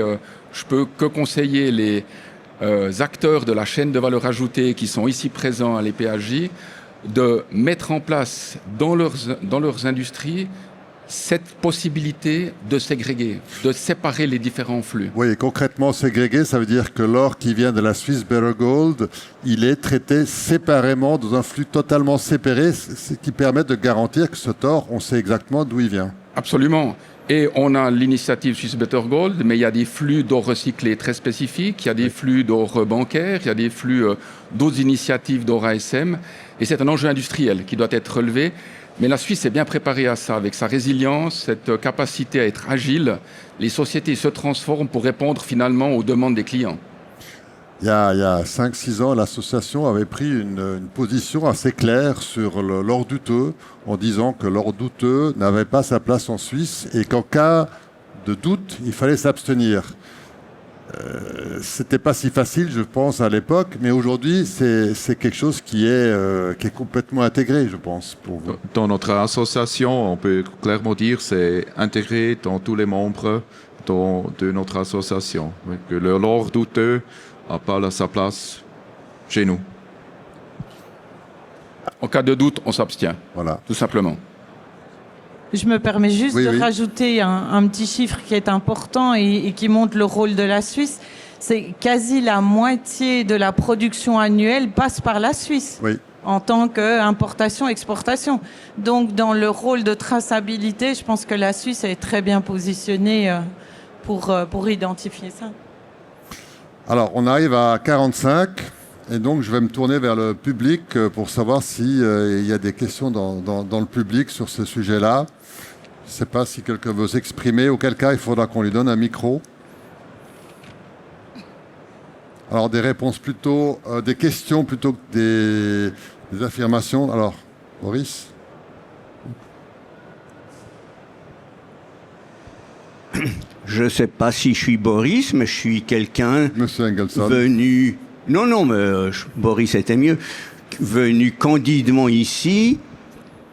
je peux que conseiller les acteurs de la chaîne de valeur ajoutée qui sont ici présents à l'EPHJ de mettre en place dans leurs industries cette possibilité de ségréguer, de séparer les différents flux. Oui, et concrètement, ségréguer, ça veut dire que l'or qui vient de la Swiss Better Gold, il est traité séparément dans un flux totalement séparé, ce qui permet de garantir que cet or, on sait exactement d'où il vient. Absolument. Et on a l'initiative Swiss Better Gold, mais il y a des flux d'or recyclé très spécifiques, il y a des flux d'or bancaire, il y a des flux d'autres initiatives d'or ASM, et c'est un enjeu industriel qui doit être relevé. Mais la Suisse est bien préparée à ça, avec sa résilience, cette capacité à être agile. Les sociétés se transforment pour répondre finalement aux demandes des clients. Il y a 5-6 ans, l'association avait pris une position assez claire sur l'or douteux, en disant que l'or douteux n'avait pas sa place en Suisse et qu'en cas de doute, il fallait s'abstenir. C'était pas si facile, je pense, à l'époque, mais aujourd'hui, c'est quelque chose qui est complètement intégré, je pense, pour vous. Dans notre association, on peut clairement dire que c'est intégré dans tous les membres de notre association. Que l'or douteux n'a pas sa place chez nous. En cas de doute, on s'abstient, Voilà. tout simplement. Je me permets juste Oui, de oui. rajouter un petit chiffre qui est important et qui montre le rôle de la Suisse. C'est quasi la moitié de la production annuelle passe par la Suisse. Oui. En tant qu'importation-exportation. Donc, dans le rôle de traçabilité, je pense que la Suisse est très bien positionnée pour identifier ça. Alors, on arrive à 45, et donc je vais me tourner vers le public pour savoir s'il y a des questions dans le public sur ce sujet-là. Je ne sais pas si quelqu'un veut s'exprimer, auquel cas il faudra qu'on lui donne un micro. Alors, des réponses plutôt, des questions plutôt que des affirmations. Alors, Boris ? Je ne sais pas si je suis Boris, mais je suis quelqu'un Monsieur Engelson. venu... Non, mais Boris était mieux. Venu candidement ici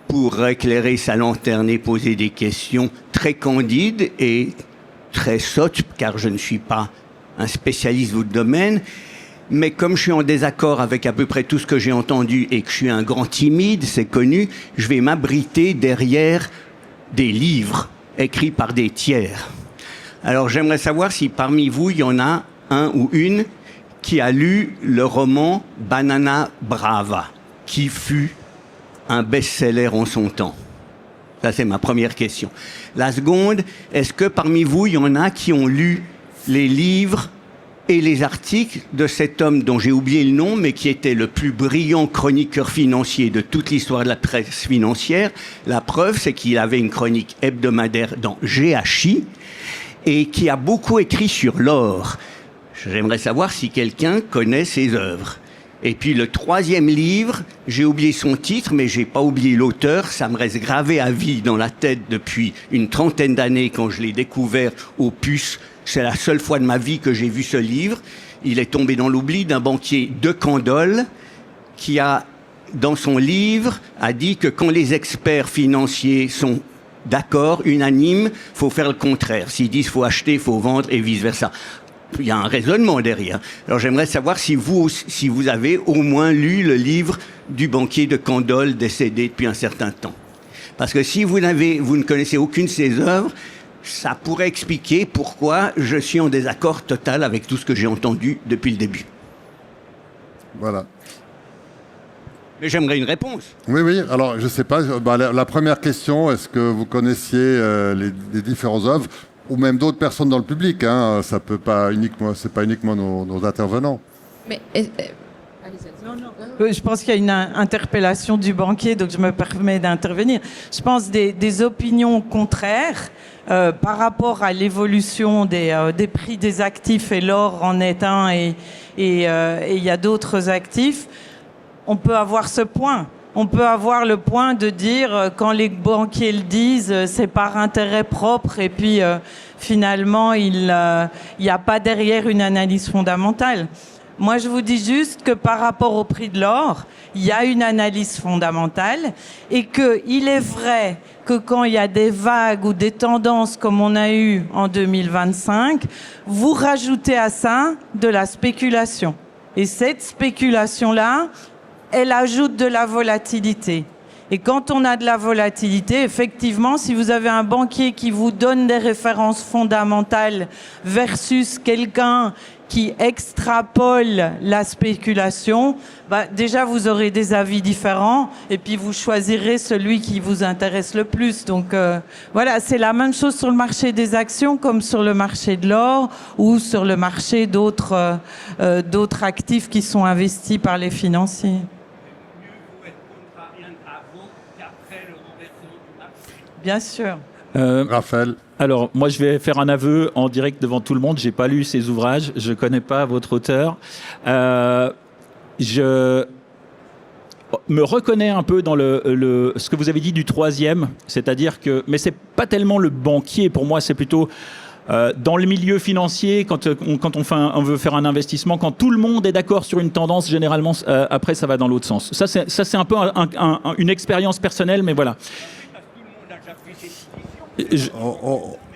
pour éclairer sa lanterne et poser des questions très candides et très sottes, car je ne suis pas un spécialiste de votre domaine. Mais comme je suis en désaccord avec à peu près tout ce que j'ai entendu et que je suis un grand timide, c'est connu, je vais m'abriter derrière des livres écrits par des tiers. Alors j'aimerais savoir si parmi vous, il y en a un ou une qui a lu le roman Banana Brava, qui fut un best-seller en son temps. Ça, c'est ma première question. La seconde, est-ce que parmi vous, il y en a qui ont lu les livres et les articles de cet homme dont j'ai oublié le nom, mais qui était le plus brillant chroniqueur financier de toute l'histoire de la presse financière? La preuve, c'est qu'il avait une chronique hebdomadaire dans GHI et qui a beaucoup écrit sur l'or. J'aimerais savoir si quelqu'un connaît ses œuvres. Et puis le troisième livre, j'ai oublié son titre, mais j'ai pas oublié l'auteur. Ça me reste gravé à vie dans la tête depuis une trentaine d'années quand je l'ai découvert au Puce. C'est la seule fois de ma vie que j'ai vu ce livre. Il est tombé dans l'oubli d'un banquier de Candolle qui a, dans son livre, a dit que quand les experts financiers sont d'accord, unanimes, faut faire le contraire. S'ils disent faut acheter, faut vendre et vice-versa. Il y a un raisonnement derrière. Alors j'aimerais savoir si vous avez au moins lu le livre du banquier de Candolle décédé depuis un certain temps. Parce que si vous ne connaissez aucune de ses œuvres, ça pourrait expliquer pourquoi je suis en désaccord total avec tout ce que j'ai entendu depuis le début. Voilà. Mais j'aimerais une réponse. Oui. Alors, je ne sais pas. La première question, est-ce que vous connaissiez les différentes œuvres ou même d'autres personnes dans le public, hein, ça peut pas uniquement, c'est pas uniquement nos intervenants. Mais Je pense qu'il y a une interpellation du banquier, donc je me permets d'intervenir. Je pense des opinions contraires par rapport à l'évolution des prix des actifs, et l'or en est un, et il y a d'autres actifs. On peut avoir ce point. On peut avoir le point de dire, quand les banquiers le disent, c'est par intérêt propre, et puis finalement, il n'y a pas derrière une analyse fondamentale. Moi, je vous dis juste que par rapport au prix de l'or, il y a une analyse fondamentale, et qu'il est vrai que quand il y a des vagues ou des tendances comme on a eu en 2025, vous rajoutez à ça de la spéculation. Et cette spéculation-là, elle ajoute de la volatilité. Et quand on a de la volatilité, effectivement, si vous avez un banquier qui vous donne des références fondamentales versus quelqu'un qui extrapole la spéculation, déjà vous aurez des avis différents, et puis vous choisirez celui qui vous intéresse le plus. Donc voilà, c'est la même chose sur le marché des actions comme sur le marché de l'or ou sur le marché d'autres actifs qui sont investis par les financiers. Bien sûr. Raphaël. Alors, moi, je vais faire un aveu en direct devant tout le monde. J'ai pas lu ces ouvrages. Je connais pas votre auteur. Je me reconnais un peu dans ce que vous avez dit du troisième. C'est-à-dire que... Mais c'est pas tellement le banquier. Pour moi, c'est plutôt... dans le milieu financier, quand on veut faire un investissement, quand tout le monde est d'accord sur une tendance, généralement, après, ça va dans l'autre sens. Ça, c'est un peu une expérience personnelle, mais voilà.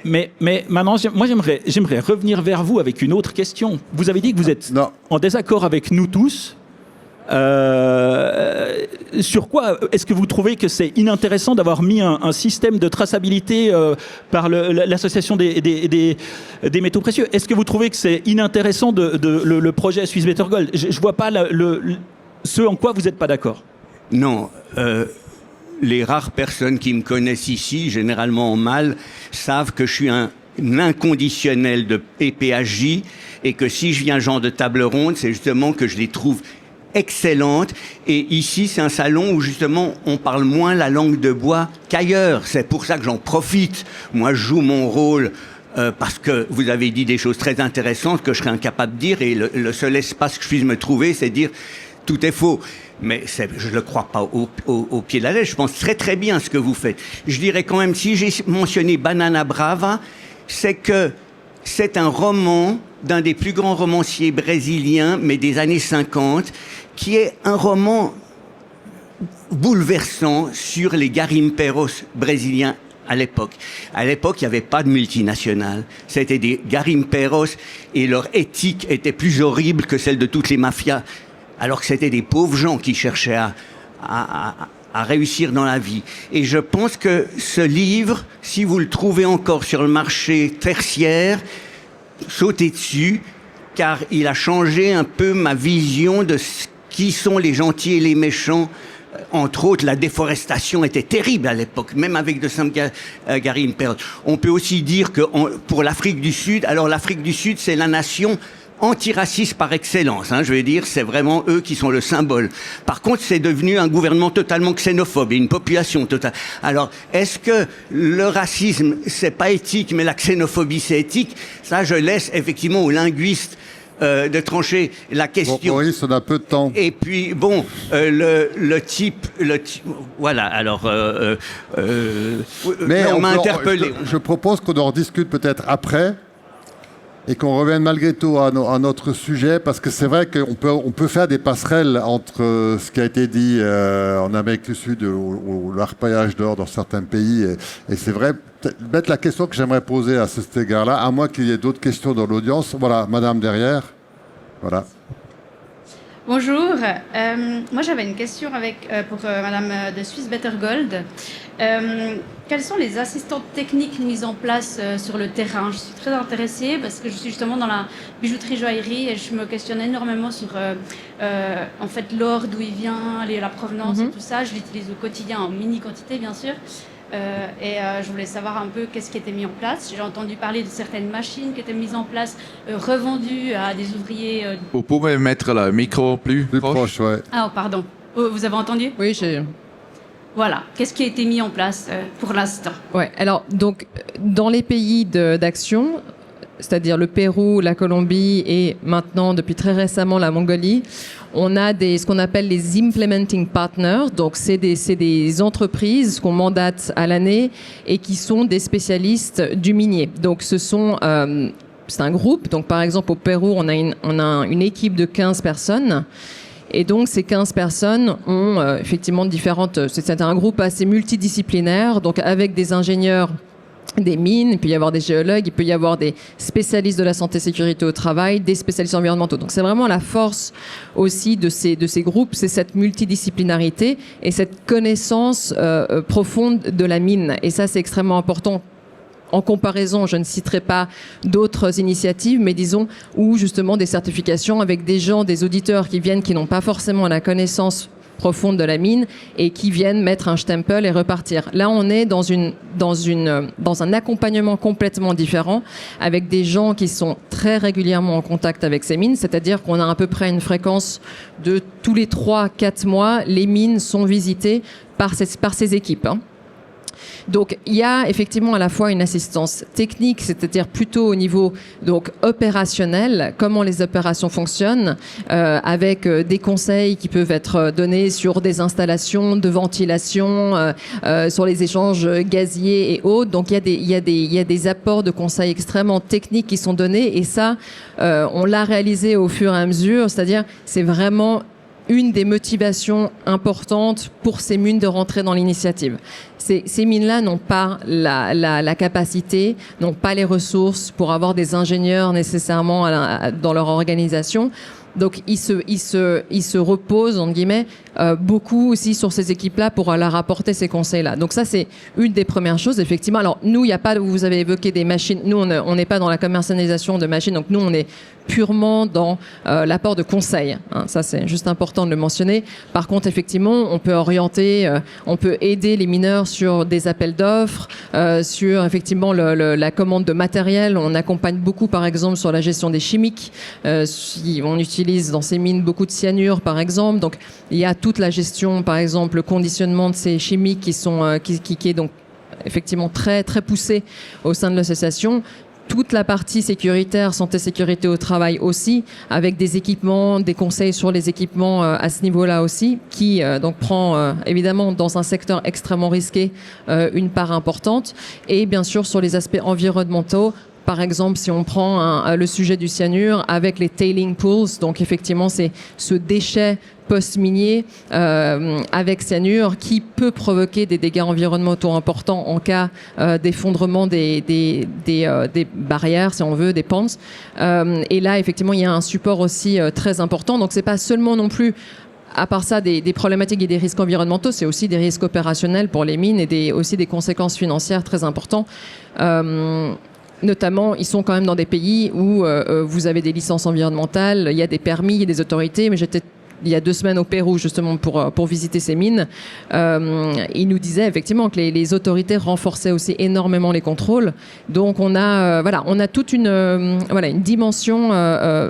Mais maintenant, moi, j'aimerais revenir vers vous avec une autre question. Vous avez dit que vous êtes en désaccord avec nous tous. Sur quoi est-ce que vous trouvez que c'est inintéressant d'avoir mis un système de traçabilité par l'association des métaux précieux? Est-ce que vous trouvez que c'est inintéressant le projet Swiss Better Gold? Je vois pas ce en quoi vous n'êtes pas d'accord. Non. Les rares personnes qui me connaissent ici, généralement en mal, savent que je suis un inconditionnel de PPHJ et que si je viens genre de table ronde, c'est justement que je les trouve excellente. Et ici, c'est un salon où justement on parle moins la langue de bois qu'ailleurs. C'est pour ça que j'en profite. Moi, je joue mon rôle parce que vous avez dit des choses très intéressantes que je serais incapable de dire, et le seul espace que je puisse me trouver, c'est dire tout est faux. Mais je ne le crois pas au pied de la lettre. Je pense très très bien ce que vous faites. Je dirais quand même, si j'ai mentionné Banana Brava, c'est que c'est un roman d'un des plus grands romanciers brésiliens, mais des années 50, qui est un roman bouleversant sur les garimpeiros brésiliens à l'époque. À l'époque, il n'y avait pas de multinationales. C'était des garimpeiros et leur éthique était plus horrible que celle de toutes les mafias, alors que c'était des pauvres gens qui cherchaient à réussir dans la vie. Et je pense que ce livre, si vous le trouvez encore sur le marché tertiaire, sautez dessus, car il a changé un peu ma vision de qui sont les gentils et les méchants. Entre autres, la déforestation était terrible à l'époque, même avec de simples garimpeiros. On peut aussi dire que pour l'Afrique du Sud, alors l'Afrique du Sud, c'est la nation antiraciste par excellence, je veux dire, c'est vraiment eux qui sont le symbole. Par contre, c'est devenu un gouvernement totalement xénophobe et une population totale. Alors, est-ce que le racisme, c'est pas éthique, mais la xénophobie, c'est éthique? Ça, je laisse effectivement aux linguistes de trancher la question. Bon, Maurice, on a peu de temps. Et puis, bon, le type, voilà, alors... mais on m'a interpellé. Je propose qu'on en discute peut-être après, et qu'on revienne malgré tout à notre sujet, parce que c'est vrai qu'on peut faire des passerelles entre ce qui a été dit en Amérique du Sud ou l'arpaillage d'or dans certains pays. Et c'est vrai, mettre la question que j'aimerais poser à cet égard-là, à moins qu'il y ait d'autres questions dans l'audience. Voilà, madame derrière. Voilà. Bonjour, moi j'avais une question pour Madame de Swiss Better Gold. Quelles sont les assistantes techniques mises en place sur le terrain? Je suis très intéressée parce que je suis justement dans la bijouterie-joaillerie et je me questionne énormément sur en fait l'or, d'où il vient, la provenance et tout ça. Je l'utilise au quotidien en mini quantité bien sûr. Je voulais savoir un peu qu'est-ce qui était mis en place. J'ai entendu parler de certaines machines qui étaient mises en place, revendues à des ouvriers. Vous pouvez mettre le micro plus proche, ouais. Ah, pardon. Vous avez entendu? Oui, j'ai... Voilà. Qu'est-ce qui a été mis en place pour l'instant? Ouais. Alors, donc, dans les pays d'action, c'est-à-dire le Pérou, la Colombie et maintenant, depuis très récemment, la Mongolie, on a ce qu'on appelle les implementing partners. Donc, c'est des entreprises qu'on mandate à l'année et qui sont des spécialistes du minier. Donc, c'est un groupe. Donc, par exemple, au Pérou, on a une équipe de 15 personnes. Et donc, ces 15 personnes ont effectivement différentes... C'est un groupe assez multidisciplinaire, donc avec des ingénieurs des mines, il peut y avoir des géologues, il peut y avoir des spécialistes de la santé et sécurité au travail, des spécialistes environnementaux. Donc, c'est vraiment la force aussi de ces groupes, c'est cette multidisciplinarité et cette connaissance profonde de la mine. Et ça, c'est extrêmement important. En comparaison, je ne citerai pas d'autres initiatives, mais disons, où justement des certifications avec des gens, des auditeurs qui viennent, qui n'ont pas forcément la connaissance profonde de la mine et qui viennent mettre un stempel et repartir. Là, on est dans un accompagnement complètement différent avec des gens qui sont très régulièrement en contact avec ces mines, c'est-à-dire qu'on a à peu près une fréquence de tous les 3-4 mois, les mines sont visitées par ces équipes. Donc, il y a effectivement à la fois une assistance technique, c'est-à-dire plutôt au niveau donc opérationnel, comment les opérations fonctionnent, avec des conseils qui peuvent être donnés sur des installations de ventilation, sur les échanges gaziers et autres. Donc, il y a des apports de conseils extrêmement techniques qui sont donnés, et ça, on l'a réalisé au fur et à mesure, c'est-à-dire c'est vraiment une des motivations importantes pour ces mines de rentrer dans l'initiative. Ces mines-là n'ont pas la capacité, n'ont pas les ressources pour avoir des ingénieurs nécessairement dans leur organisation. Donc, ils se reposent, entre guillemets, beaucoup aussi sur ces équipes-là pour leur apporter ces conseils-là. Donc ça, c'est une des premières choses, effectivement. Alors, nous, il n'y a pas, vous avez évoqué des machines. Nous, on n'est pas dans la commercialisation de machines. Donc, nous, on est purement dans l'apport de conseils. Hein. Ça, c'est juste important de le mentionner. Par contre, effectivement, on peut orienter, on peut aider les mineurs sur des appels d'offres, sur, effectivement, la commande de matériel. On accompagne beaucoup, par exemple, sur la gestion des chimiques. Si on utilise dans ces mines beaucoup de cyanure, par exemple. Donc, il y a toute la gestion, par exemple, le conditionnement de ces chimiques qui est donc effectivement très, très poussé au sein de l'association. Toute la partie sécuritaire, santé-sécurité au travail aussi, avec des équipements, des conseils sur les équipements à ce niveau-là aussi, qui donc prend évidemment dans un secteur extrêmement risqué une part importante. Et bien sûr sur les aspects environnementaux. Par exemple, si on prend le sujet du cyanure avec les tailing pools, donc effectivement c'est ce déchet post-minier avec cyanure qui peut provoquer des dégâts environnementaux importants en cas d'effondrement des barrières, si on veut, des ponts. Et là, effectivement, il y a un support aussi très important. Donc, c'est pas seulement non plus, à part ça, des problématiques et des risques environnementaux, c'est aussi des risques opérationnels pour les mines et aussi des conséquences financières très importantes. Notamment, ils sont quand même dans des pays où vous avez des licences environnementales, il y a des permis, il y a des autorités. Mais j'étais il y a 2 semaines au Pérou justement pour visiter ces mines. Ils nous disaient effectivement que les autorités renforçaient aussi énormément les contrôles. Donc on a toute une dimension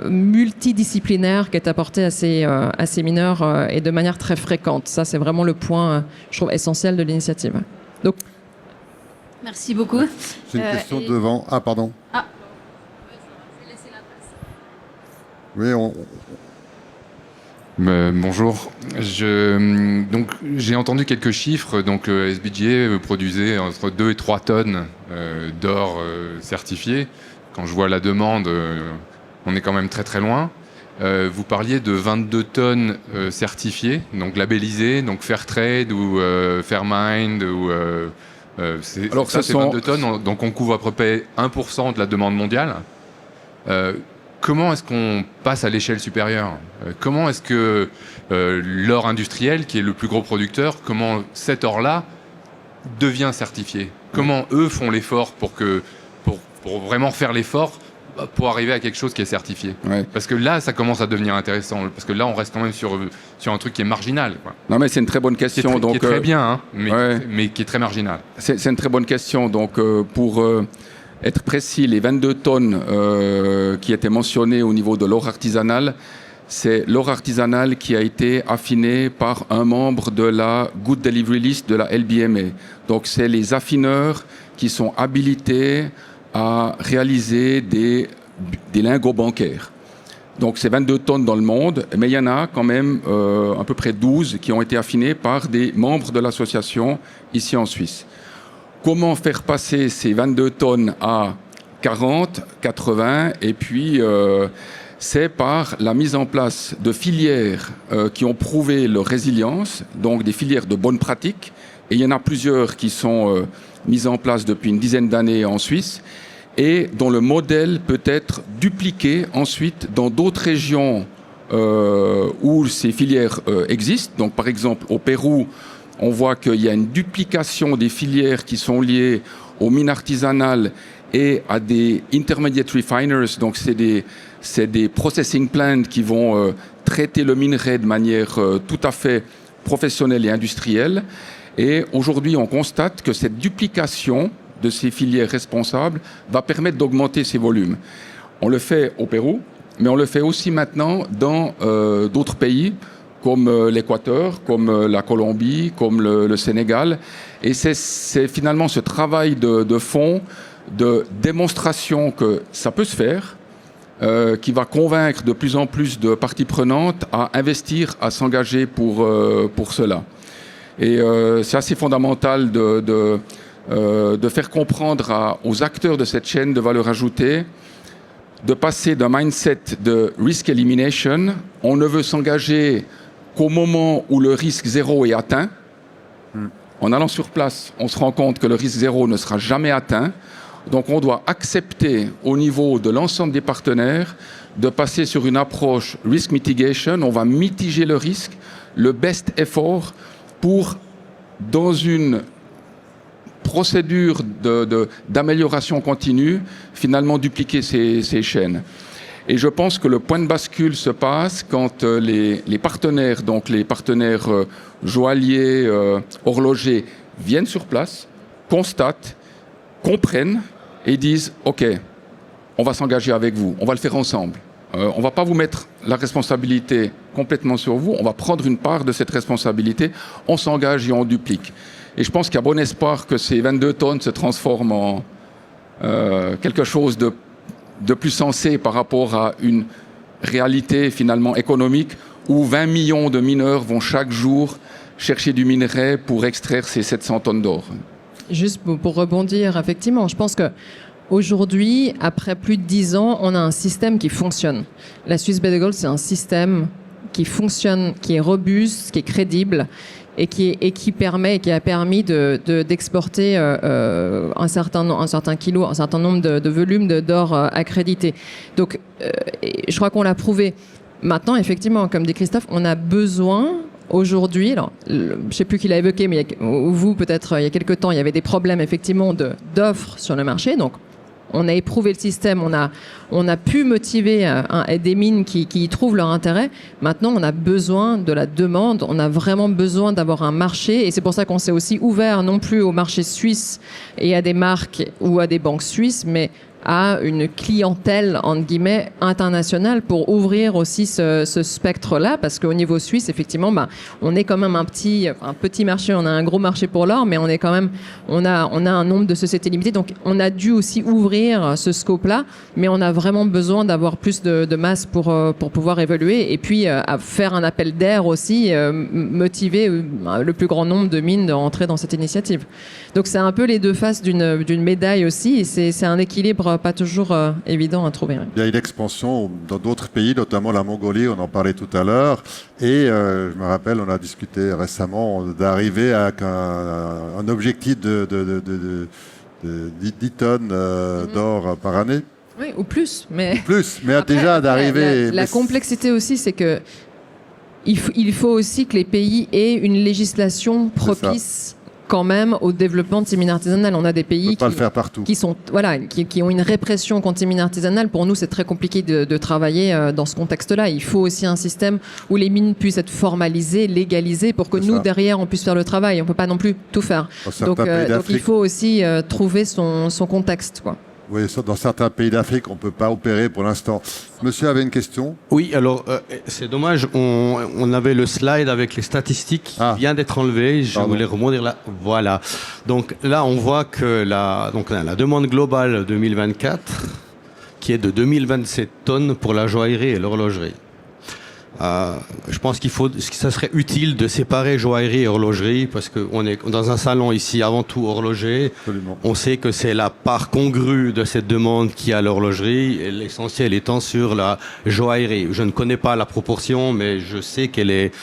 multidisciplinaire qui est apportée à ces mineurs et de manière très fréquente. Ça, c'est vraiment le point, je trouve, essentiel de l'initiative. Donc, merci beaucoup. C'est une question devant. Ah, pardon. Ah. Oui, bonjour. Donc, j'ai entendu quelques chiffres. Donc, SBGA produisait entre 2 et 3 tonnes d'or certifié. Quand je vois la demande, on est quand même très très loin. Vous parliez de 22 tonnes certifiées, donc labellisées, donc Fairtrade ou Fairmind ou... Alors ça, c'est 22 tonnes, donc on couvre à peu près 1% de la demande mondiale. Comment est-ce qu'on passe à l'échelle supérieure ? Comment est-ce que l'or industriel, qui est le plus gros producteur, comment cet or-là devient certifié ? Comment eux font l'effort pour vraiment faire l'effort pour arriver à quelque chose qui est certifié. Ouais. Parce que là, ça commence à devenir intéressant. Parce que là, on reste quand même sur un truc qui est marginal. Quoi. Non, mais c'est une très bonne question. Qui est très bien, hein, mais qui est très marginal. C'est une très bonne question. Donc, pour être précis, les 22 tonnes qui étaient mentionnées au niveau de l'or artisanal, c'est l'or artisanal qui a été affiné par un membre de la Good Delivery List de la LBMA. Donc, c'est les affineurs qui sont habilités à réaliser des lingots bancaires. Donc c'est 22 tonnes dans le monde, mais il y en a quand même à peu près 12 qui ont été affinés par des membres de l'association ici en Suisse. Comment faire passer ces 22 tonnes à 40, 80 et puis c'est par la mise en place de filières qui ont prouvé leur résilience, donc des filières de bonnes pratiques, et il y en a plusieurs qui sont mises en place depuis une dizaine d'années en Suisse, et dont le modèle peut être dupliqué ensuite dans d'autres régions où ces filières existent. Donc par exemple au Pérou, on voit qu'il y a une duplication des filières qui sont liées aux mines artisanales et à des intermediate refiners, donc c'est des processing plants qui vont traiter le minerai de manière tout à fait professionnels et industriels. Et aujourd'hui, on constate que cette duplication de ces filières responsables va permettre d'augmenter ces volumes. On le fait au Pérou, mais on le fait aussi maintenant dans d'autres pays, comme l'Équateur, comme la Colombie, comme le Sénégal. Et c'est finalement ce travail de fond, de démonstration que ça peut se faire, qui va convaincre de plus en plus de parties prenantes à investir, à s'engager pour cela. Et c'est assez fondamental de faire comprendre aux acteurs de cette chaîne de valeur ajoutée de passer d'un mindset de risk elimination. On ne veut s'engager qu'au moment où le risque zéro est atteint. En allant sur place, on se rend compte que le risque zéro ne sera jamais atteint. Donc on doit accepter au niveau de l'ensemble des partenaires de passer sur une approche risk mitigation. On va mitiger le risque, le best effort pour, dans une procédure d'amélioration continue, finalement dupliquer ces chaînes. Et je pense que le point de bascule se passe quand les partenaires, donc les partenaires joailliers, horlogers, viennent sur place, constatent, comprennent et disent « Ok, on va s'engager avec vous, on va le faire ensemble. On ne va pas vous mettre la responsabilité complètement sur vous, on va prendre une part de cette responsabilité, on s'engage et on duplique. » Et je pense qu'il y a bon espoir que ces 22 tonnes se transforment en quelque chose de plus sensé par rapport à une réalité finalement économique où 20 millions de mineurs vont chaque jour chercher du minerai pour extraire ces 700 tonnes d'or. Juste pour rebondir, effectivement, je pense que aujourd'hui, après plus de 10 ans, on a un système qui fonctionne. La Swiss Baie de Gold, c'est un système qui fonctionne, qui est robuste, qui est crédible et qui permet et qui a permis d'exporter un certain nombre de volumes d'or accrédités. Donc, je crois qu'on l'a prouvé. Maintenant, effectivement, comme dit Christophe, on a besoin aujourd'hui, alors je ne sais plus qui l'a évoqué, mais vous peut-être il y a quelques temps, il y avait des problèmes effectivement d'offres sur le marché. Donc, on a éprouvé le système, on a pu motiver des mines qui y trouvent leur intérêt. Maintenant, on a besoin de la demande, on a vraiment besoin d'avoir un marché. Et c'est pour ça qu'on s'est aussi ouvert non plus au marché suisse et à des marques ou à des banques suisses, mais à une clientèle, entre guillemets, internationale pour ouvrir aussi ce spectre-là, parce qu'au niveau suisse, effectivement, on est quand même un petit marché, on a un gros marché pour l'or, mais on est quand même, on a un nombre de sociétés limitées, donc on a dû aussi ouvrir ce scope-là, mais on a vraiment besoin d'avoir plus de masse pour pouvoir évoluer, et puis à faire un appel d'air aussi, motiver le plus grand nombre de mines de rentrer dans cette initiative. Donc c'est un peu les deux faces d'une médaille aussi, et c'est un équilibre pas toujours évident à trouver. Il y a une expansion dans d'autres pays, notamment la Mongolie, on en parlait tout à l'heure. Et je me rappelle, on a discuté récemment d'arriver avec un objectif de 10 tonnes d'or par année. Oui, ou plus. Mais Après, déjà d'arriver... La complexité aussi, c'est que il faut aussi que les pays aient une législation propice quand même au développement de ces mines artisanales. On a des pays qui ont une répression contre ces mines artisanales. Pour nous, c'est très compliqué de travailler dans ce contexte-là. Il faut aussi un système où les mines puissent être formalisées, légalisées, pour que nous, derrière, on puisse faire le travail. On ne peut pas non plus tout faire. Donc il faut aussi trouver son contexte, quoi. Oui, dans certains pays d'Afrique, on ne peut pas opérer pour l'instant. Monsieur avait une question ? Oui, alors c'est dommage, on avait le slide avec les statistiques qui vient d'être enlevé. Je voulais rebondir là. Voilà. Donc là, on voit que la demande globale 2024, qui est de 2027 tonnes pour la joaillerie et l'horlogerie. Je pense que ça serait utile de séparer joaillerie et horlogerie, parce qu'on est dans un salon ici avant tout horloger. Absolument. On sait que c'est la part congrue de cette demande qui a l'horlogerie, et l'essentiel étant sur la joaillerie. Je ne connais pas la proportion, mais je sais qu'elle est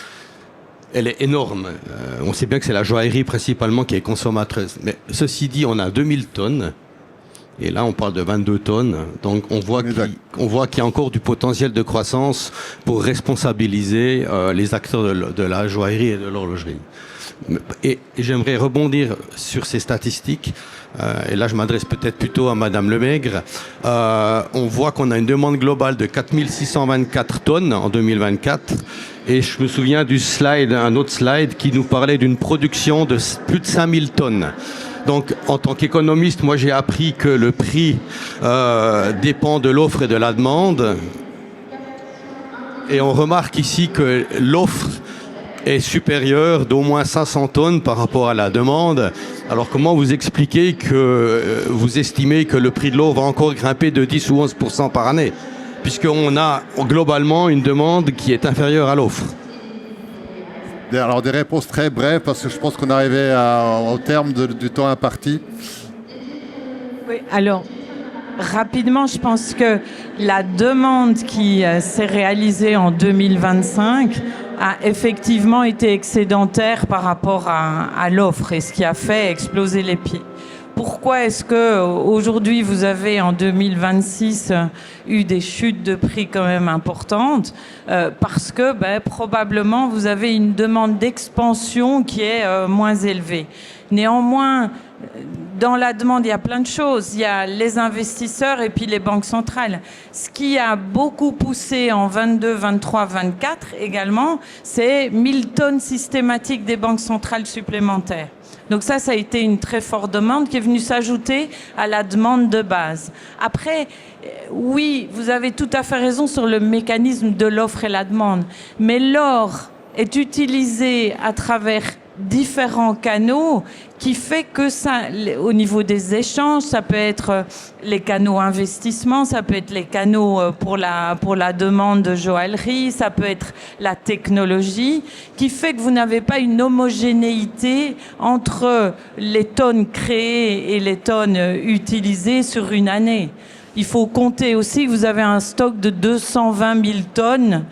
énorme. On sait bien que c'est la joaillerie principalement qui est consommatrice. Mais ceci dit, on a 2000 tonnes. Et là, on parle de 22 tonnes. Donc, on voit qu'il y a encore du potentiel de croissance pour responsabiliser les acteurs de la joaillerie et de l'horlogerie. Et j'aimerais rebondir sur ces statistiques. Et là, je m'adresse peut-être plutôt à Madame Lemaigre. On voit qu'on a une demande globale de 4624 tonnes en 2024. Et je me souviens du slide, un autre slide qui nous parlait d'une production de plus de 5000 tonnes. Donc, en tant qu'économiste, moi, j'ai appris que le prix dépend de l'offre et de la demande. Et on remarque ici que l'offre est supérieure d'au moins 500 tonnes par rapport à la demande. Alors, comment vous expliquez que vous estimez que le prix de l'eau va encore grimper de 10 ou 11% par année, puisqu'on a globalement une demande qui est inférieure à l'offre? Alors des réponses très brèves parce que je pense qu'on arrivait au terme du temps imparti. Oui, alors rapidement, je pense que la demande qui s'est réalisée en 2025 a effectivement été excédentaire par rapport à l'offre et ce qui a fait exploser les prix. Pourquoi est-ce que aujourd'hui vous avez en 2026 eu des chutes de prix quand même importantes? Parce que probablement vous avez une demande d'expansion qui est moins élevée. Néanmoins, dans la demande, il y a plein de choses. Il y a les investisseurs et puis les banques centrales. Ce qui a beaucoup poussé en 22, 23, 24 également, c'est 1000 tonnes systématiques des banques centrales supplémentaires. Donc ça a été une très forte demande qui est venue s'ajouter à la demande de base. Après, oui, vous avez tout à fait raison sur le mécanisme de l'offre et la demande. Mais l'or est utilisé à travers différents canaux qui fait que ça, au niveau des échanges, ça peut être les canaux investissement, ça peut être les canaux pour la demande de joaillerie, ça peut être la technologie, qui fait que vous n'avez pas une homogénéité entre les tonnes créées et les tonnes utilisées sur une année. Il faut compter aussi que vous avez un stock de 220 000 tonnes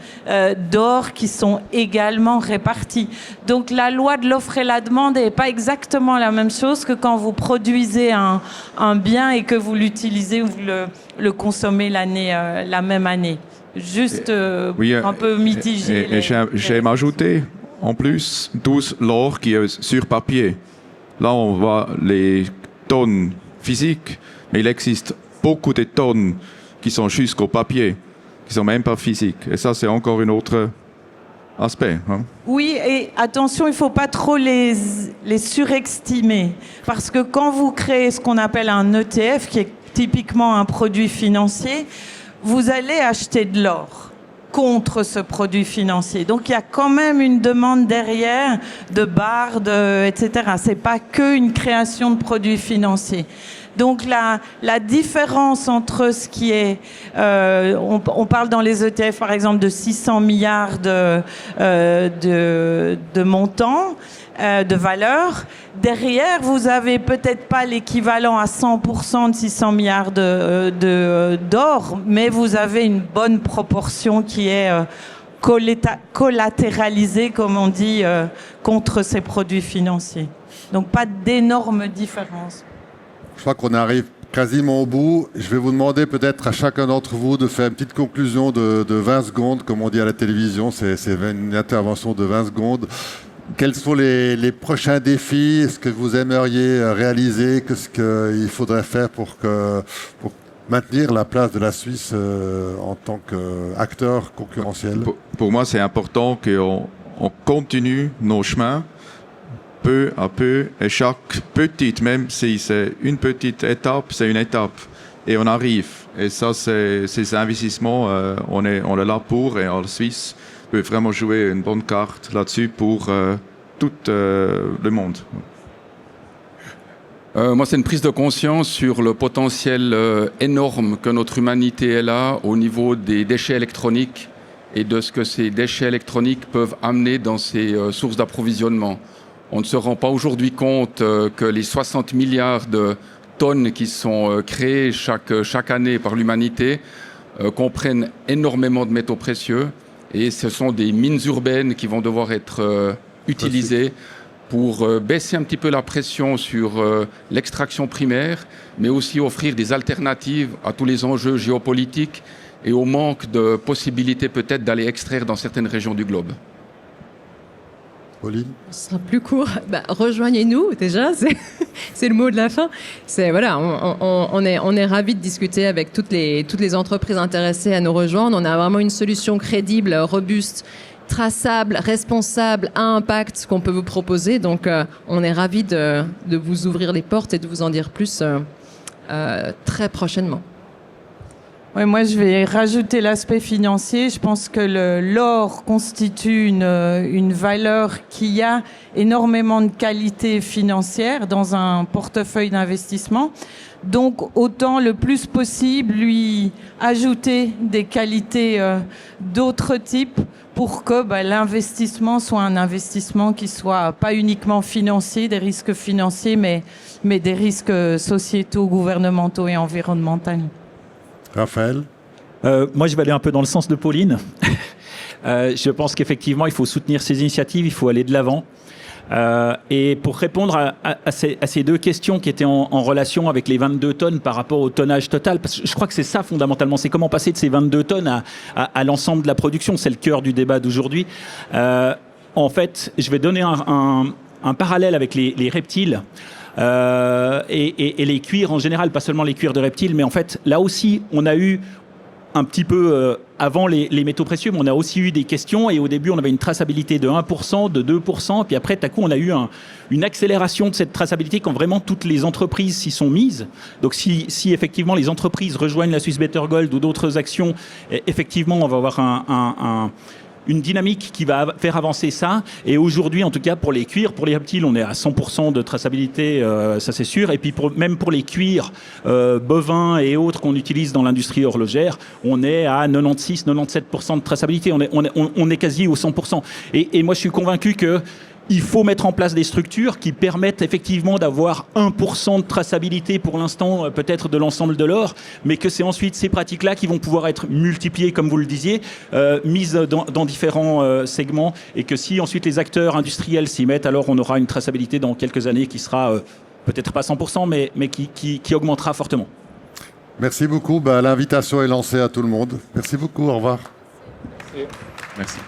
d'or qui sont également réparties. Donc la loi de l'offre et la demande n'est pas exactement la même chose que quand vous produisez un bien et que vous l'utilisez ou vous le consommez la même année. Juste un peu mitigé. Et j'ai ajouté en plus tout l'or qui est sur papier. Là, on voit les tonnes physiques, mais il existe beaucoup de tonnes qui sont jusqu'au papier, qui sont même pas physiques. Et ça, c'est encore un autre aspect. Hein. Oui, et attention, il ne faut pas trop les surestimer. Parce que quand vous créez ce qu'on appelle un ETF, qui est typiquement un produit financier, vous allez acheter de l'or contre ce produit financier. Donc il y a quand même une demande derrière de barres, etc. Ce n'est pas qu'une création de produits financiers. Donc la différence entre ce qui est... on parle dans les ETF par exemple de 600 milliards de montants, de valeur. Derrière, vous avez peut-être pas l'équivalent à 100% de 600 milliards d'or, mais vous avez une bonne proportion qui est collatéralisée, comme on dit, contre ces produits financiers. Donc pas d'énormes différences. Je crois qu'on arrive quasiment au bout. Je vais vous demander peut-être à chacun d'entre vous de faire une petite conclusion de 20 secondes, comme on dit à la télévision. C'est une intervention de 20 secondes. Quels sont les prochains défis? Est-ce que vous aimeriez réaliser? Qu'est-ce qu'il faudrait faire pour maintenir la place de la Suisse en tant qu'acteur concurrentiel? Pour moi, c'est important qu'on continue nos chemins peu à peu, et chaque petite, même si c'est une petite étape, c'est une étape. Et on arrive. Et ça, ces investissements, on est là pour, et en Suisse peut vraiment jouer une bonne carte là-dessus pour tout le monde. Moi, c'est une prise de conscience sur le potentiel énorme que notre humanité a au niveau des déchets électroniques et de ce que ces déchets électroniques peuvent amener dans ces sources d'approvisionnement. On ne se rend pas aujourd'hui compte que les 60 milliards de tonnes qui sont créées chaque année par l'humanité comprennent énormément de métaux précieux et ce sont des mines urbaines qui vont devoir être utilisées pour baisser un petit peu la pression sur l'extraction primaire, mais aussi offrir des alternatives à tous les enjeux géopolitiques et au manque de possibilités peut-être d'aller extraire dans certaines régions du globe. Pauline? Ce sera plus court. Rejoignez-nous, déjà, c'est le mot de la fin. Voilà, on est ravis de discuter avec toutes les entreprises intéressées à nous rejoindre. On a vraiment une solution crédible, robuste, traçable, responsable, à impact qu'on peut vous proposer. Donc, on est ravis de vous ouvrir les portes et de vous en dire plus très prochainement. Ouais, moi, je vais rajouter l'aspect financier. Je pense que l'or constitue une valeur qui a énormément de qualité financière dans un portefeuille d'investissement. Donc, autant le plus possible lui ajouter des qualités d'autres types pour que l'investissement soit un investissement qui soit pas uniquement financier, des risques financiers, mais des risques sociétaux, gouvernementaux et environnementaux. Raphaël? Moi, je vais aller un peu dans le sens de Pauline. Je pense qu'effectivement, il faut soutenir ces initiatives, il faut aller de l'avant. Et pour répondre à ces deux questions qui étaient en relation avec les 22 tonnes par rapport au tonnage total, parce que je crois que c'est ça fondamentalement, c'est comment passer de ces 22 tonnes à l'ensemble de la production, c'est le cœur du débat d'aujourd'hui. En fait, je vais donner un parallèle avec les reptiles. Et les cuirs en général, pas seulement les cuirs de reptiles, mais en fait, là aussi, on a eu un petit peu, avant les métaux précieux, mais on a aussi eu des questions, et au début, on avait une traçabilité de 1%, de 2%, puis après, tout à coup, on a eu une accélération de cette traçabilité quand vraiment toutes les entreprises s'y sont mises. Donc, si effectivement les entreprises rejoignent la Swiss Better Gold ou d'autres actions, effectivement, on va avoir une dynamique qui va faire avancer ça. Et aujourd'hui, en tout cas, pour les cuirs, pour les reptiles, on est à 100% de traçabilité, ça c'est sûr. Et puis même pour les cuirs bovins et autres qu'on utilise dans l'industrie horlogère, on est à 96-97% de traçabilité. On est quasi au 100%. Et moi, je suis convaincu que il faut mettre en place des structures qui permettent effectivement d'avoir 1% de traçabilité pour l'instant, peut-être de l'ensemble de l'or, mais que c'est ensuite ces pratiques-là qui vont pouvoir être multipliées, comme vous le disiez, mises dans différents segments, et que si ensuite les acteurs industriels s'y mettent, alors on aura une traçabilité dans quelques années qui sera peut-être pas 100%, mais qui augmentera fortement. Merci beaucoup. L'invitation est lancée à tout le monde. Merci beaucoup. Au revoir. Merci.